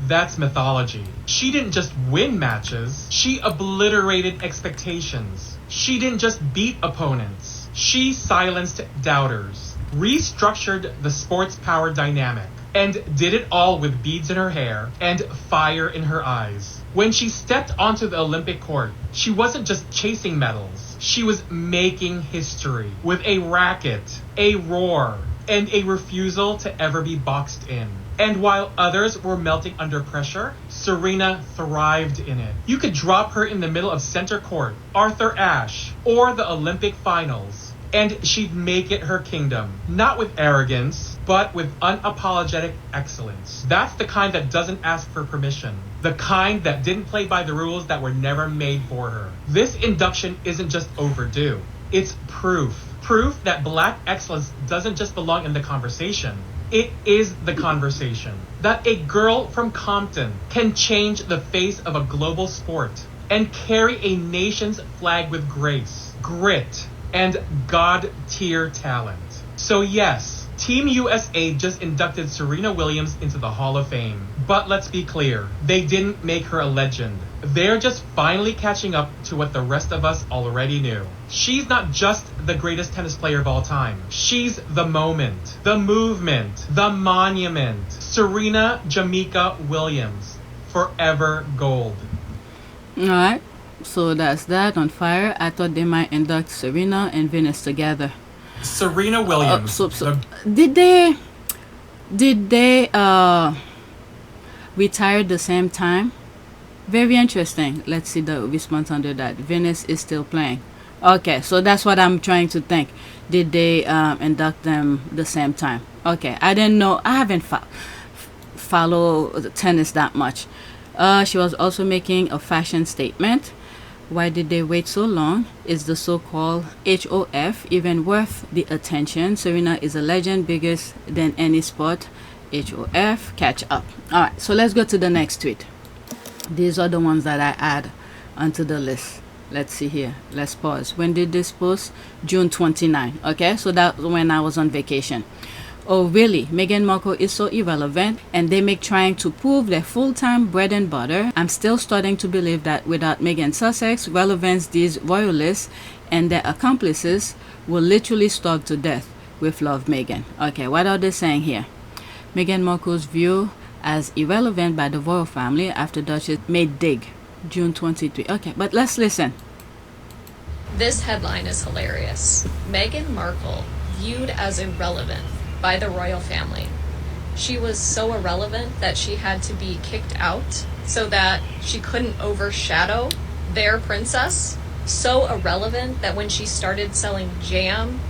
Speaker 5: That's mythology. She didn't just win matches. She obliterated expectations. She didn't just beat opponents. She silenced doubters, restructured the sports power dynamic, and did it all with beads in her hair and fire in her eyes. When she stepped onto the Olympic court, she wasn't just chasing medals. She was making history with a racket, a roar, and a refusal to ever be boxed in. And while others were melting under pressure, Serena thrived in it. You could drop her in the middle of center court, Arthur Ashe, or the Olympic finals, and she'd make it her kingdom. Not with arrogance, but with unapologetic excellence. That's the kind that doesn't ask for permission. The kind that didn't play by the rules that were never made for her. This induction isn't just overdue. It's proof. Proof that Black excellence doesn't just belong in the conversation. It is the conversation. That a girl from Compton can change the face of a global sport and carry a nation's flag with grace, grit, and God-tier talent. So yes, Team USA just inducted Serena Williams into the Hall of Fame. But let's be clear, they didn't make her a legend. They're just finally catching up to what the rest of us already knew. She's not just the greatest tennis player of all time. She's the moment, the movement, the monument. Serena Jamaica Williams, forever gold.
Speaker 3: Alright, so that's that on fire. I thought they might induct Serena and Venus together.
Speaker 5: Serena Williams.
Speaker 3: Did they retire at the same time? Very interesting. Let's see the response under that. Venus is still playing. Okay, so that's what I'm trying to think. Did they induct them the same time? Okay, I didn't know. I haven't followed tennis that much. She was also making a fashion statement. Why did they wait so long? Is the so-called HOF even worth the attention? Serena is a legend, bigger than any sport HOF, catch up. All right, so let's go to the next tweet. These are the ones that I add onto the list. Let's see here. Let's pause. When did this post? June 29. Okay, so that's when I was on vacation. Oh really? Meghan Markle is so irrelevant and they make trying to prove their full-time bread and butter. I'm still starting to believe that without Meghan Sussex relevance, these royalists and their accomplices will literally starve to death. With love, Meghan. Okay, what are they saying here? Meghan Markle's view as irrelevant by the royal family after Duchess made dig. June 23. Okay, but let's listen.
Speaker 15: This headline is hilarious. Meghan Markle viewed as irrelevant by the royal family. She was so irrelevant that she had to be kicked out so that she couldn't overshadow their princess. So irrelevant that when she started selling jam,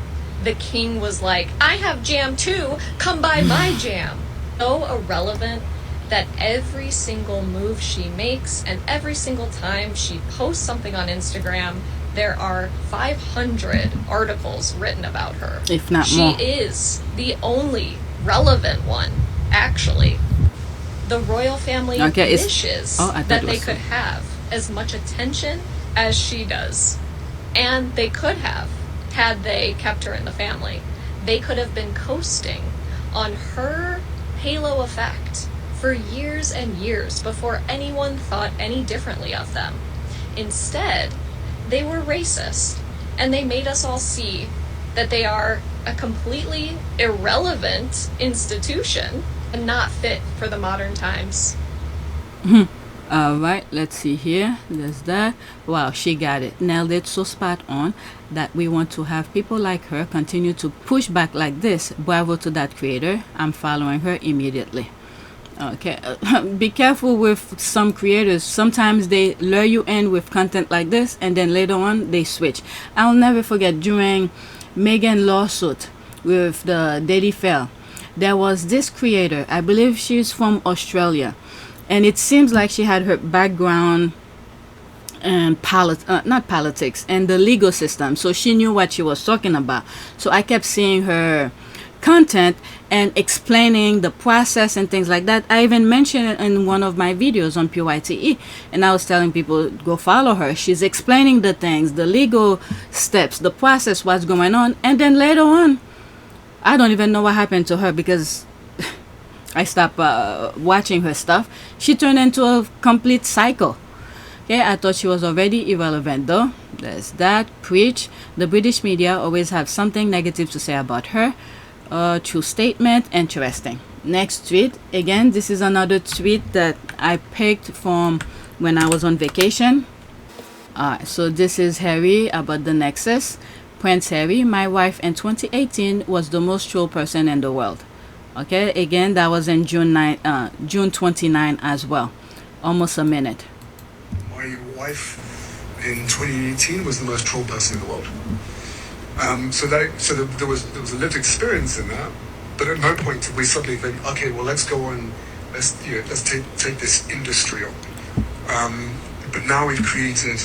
Speaker 15: the king was like, I have jam too, come buy my jam. So irrelevant that every single move she makes and every single time she posts something on Instagram, there are 500 articles written about her.
Speaker 3: If not more.
Speaker 15: She is the only relevant one, actually. The royal family wishes that they could have as much attention as she does. And they could have, had they kept her in the family. They could have been coasting on her halo effect for years and years before anyone thought any differently of them. Instead, they were racist, and they made us all see that they are a completely irrelevant institution and not fit for the modern times.
Speaker 3: All right, let's see here. There's that. Wow, she got it. Nailed it so spot on that we want to have people like her continue to push back like this. Bravo to that creator. I'm following her immediately. Okay, be careful with some creators. Sometimes they lure you in with content like this and then later on they switch. I'll never forget during Meghan lawsuit with the Daily Fail, there was this creator, I believe she's from Australia, and it seems like she had her background and not politics and the legal system, so she knew what she was talking about. So I kept seeing her content and explaining the process and things like that. I even mentioned it in one of my videos on PYTE, and I was telling people go follow her. She's explaining the things, the legal steps, the process, what's going on, and then later on I don't even know what happened to her because I stopped watching her stuff. She turned into a complete psycho. Okay, I thought she was already irrelevant though. There's that. Preach. The British media always have something negative to say about her. True statement. Interesting. Next tweet. Again, this is another tweet that I picked from when I was on vacation. So this is Harry about the Nexus. Prince Harry, my wife in 2018 was the most troll person in the world. Okay, again, that was in June 29 as well. Almost a minute.
Speaker 16: My wife in 2018 was the most troll person in the world. So there was a lived experience in that, but at no point did we suddenly think, okay, well let's go on, let's take this industry on. But now we've created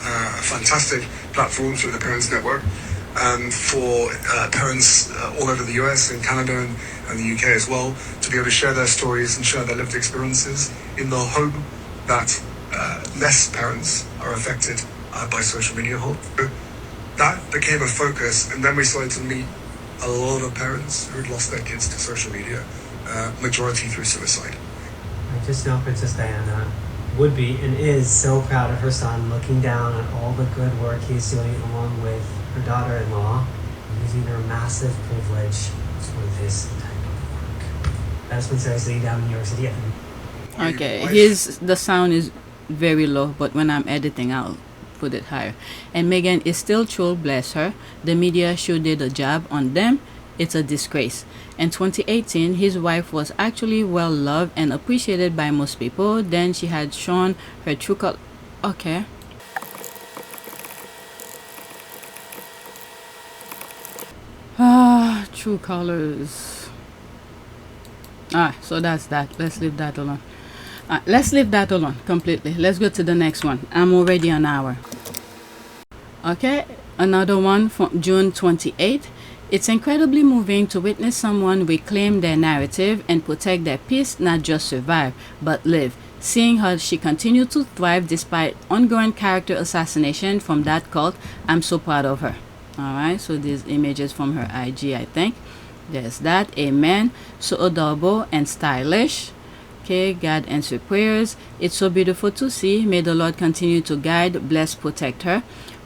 Speaker 16: a fantastic platform through the Parents Network for parents all over the US and Canada and the UK as well to be able to share their stories and share their lived experiences in the hope that less parents are affected by social media. That became a focus, and then we started to meet a lot of parents who had lost their kids to social media, majority through suicide.
Speaker 17: I just know Princess Diana would be and is so proud of her son, looking down on all the good work he's doing along with her daughter-in-law, using her massive privilege for this type of work. That's when Sarah's sitting down in New York City.
Speaker 3: Okay, the sound is very low, but when I'm editing, I'll put it higher. And Meghan is still troll, bless her. The media sure did a job on them. It's a disgrace. In 2018, his wife was actually well loved and appreciated by most people. Then she had shown her true color. Okay. True colors. So that's that. Let's leave that alone. Let's leave that alone completely. Let's go to the next one. I'm already an hour. Okay, another one from June 28th. It's incredibly moving to witness someone reclaim their narrative and protect their peace, not just survive, but live. Seeing how she continued to thrive despite ongoing character assassination from that cult, I'm so proud of her. Alright, so these images from her IG, I think. There's that. Amen. So adorable and stylish. Okay, God answer prayers. It's so beautiful to see. May the Lord continue to guide, bless, protect her.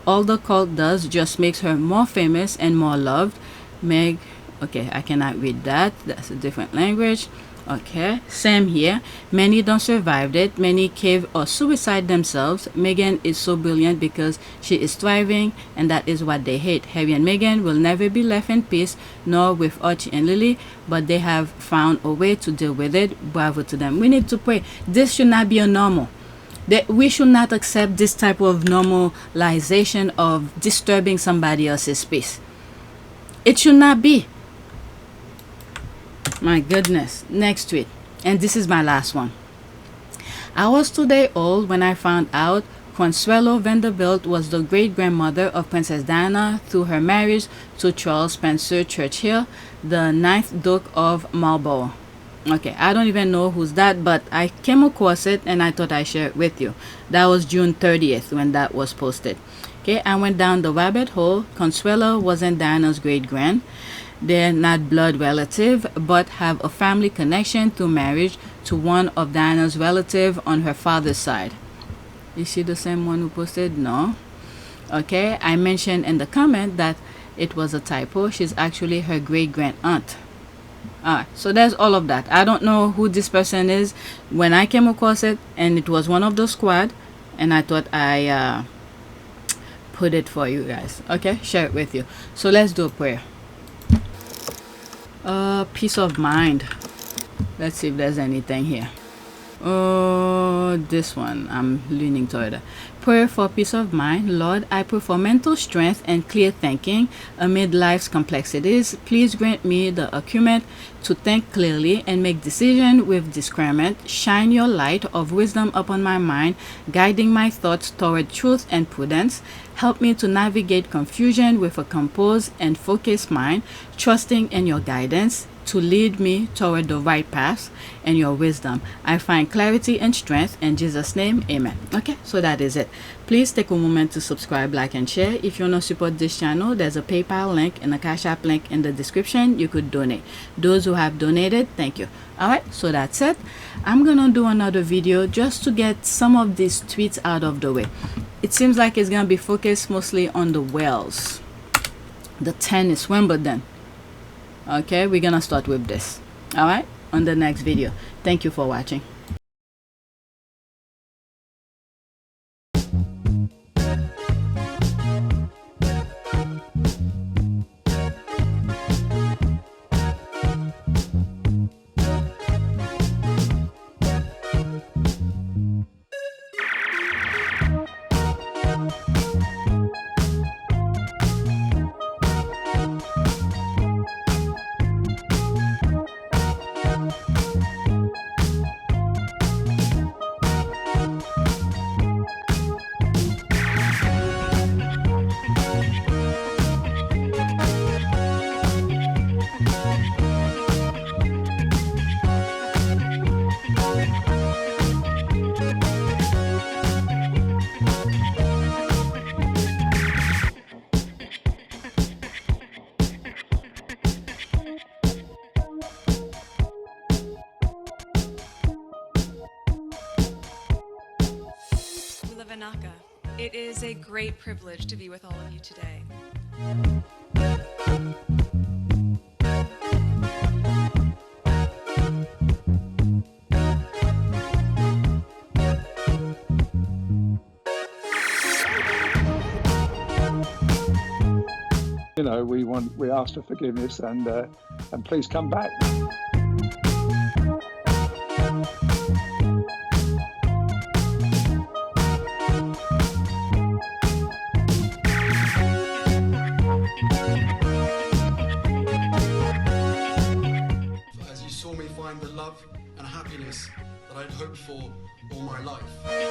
Speaker 3: All the cult does just makes her more famous and more loved. Meg, okay, I cannot read that. That's a different language. Okay, same here. Many don't survive it. Many cave or suicide themselves. Meghan is so brilliant because she is thriving, and that is what they hate. Harry and Meghan will never be left in peace, nor with Archie and Lily, but they have found a way to deal with it. Bravo to them. We need to pray. This should not be a normal. We should not accept this type of normalization of disturbing somebody else's peace. It should not be. My goodness. Next tweet. And this is my last one. I was 2 days old when I found out Consuelo Vanderbilt was the great-grandmother of Princess Diana through her marriage to Charles Spencer Churchill, the 9th Duke of Marlborough. Okay, I don't even know who's that, but I came across it and I thought I'd share it with you. That was June 30th when that was posted. Okay, I went down the rabbit hole. Consuelo wasn't Diana's great-grand. They're not blood relative, but have a family connection through marriage to one of Diana's relatives on her father's side. Is she the same one who posted? No. Okay, I mentioned in the comment that it was a typo. She's actually her great-grand aunt. Alright, so there's all of that. I don't know who this person is. When I came across it, and it was one of the squad, and I thought I put it for you guys. Okay, share it with you. So let's do a prayer. Peace of mind. Let's see if there's anything here. Oh, this one. I'm leaning toward it. Prayer for peace of mind. Lord, I pray for mental strength and clear thinking amid life's complexities. Please grant me the acumen to think clearly and make decisions with discernment. Shine your light of wisdom upon my mind, guiding my thoughts toward truth and prudence. Help me to navigate confusion with a composed and focused mind, trusting in your guidance to lead me toward the right path and your wisdom. I find clarity and strength in Jesus' name. Amen. Okay, so that is it. Please take a moment to subscribe, like, and share. If you want to support this channel, there's a PayPal link and a Cash App link in the description. You could donate. Those who have donated, thank you. Alright, so that's it. I'm gonna do another video just to get some of these tweets out of the way. It seems like it's gonna be focused mostly on the Wales, the tennis, Wimbledon. Okay, we're gonna start with this. Alright, on the next video. Thank you for watching.
Speaker 8: It is a great privilege to be with all of you today.
Speaker 18: You know, we ask for forgiveness and please come back.
Speaker 19: As you saw me find the love and happiness that I'd hoped for all my life.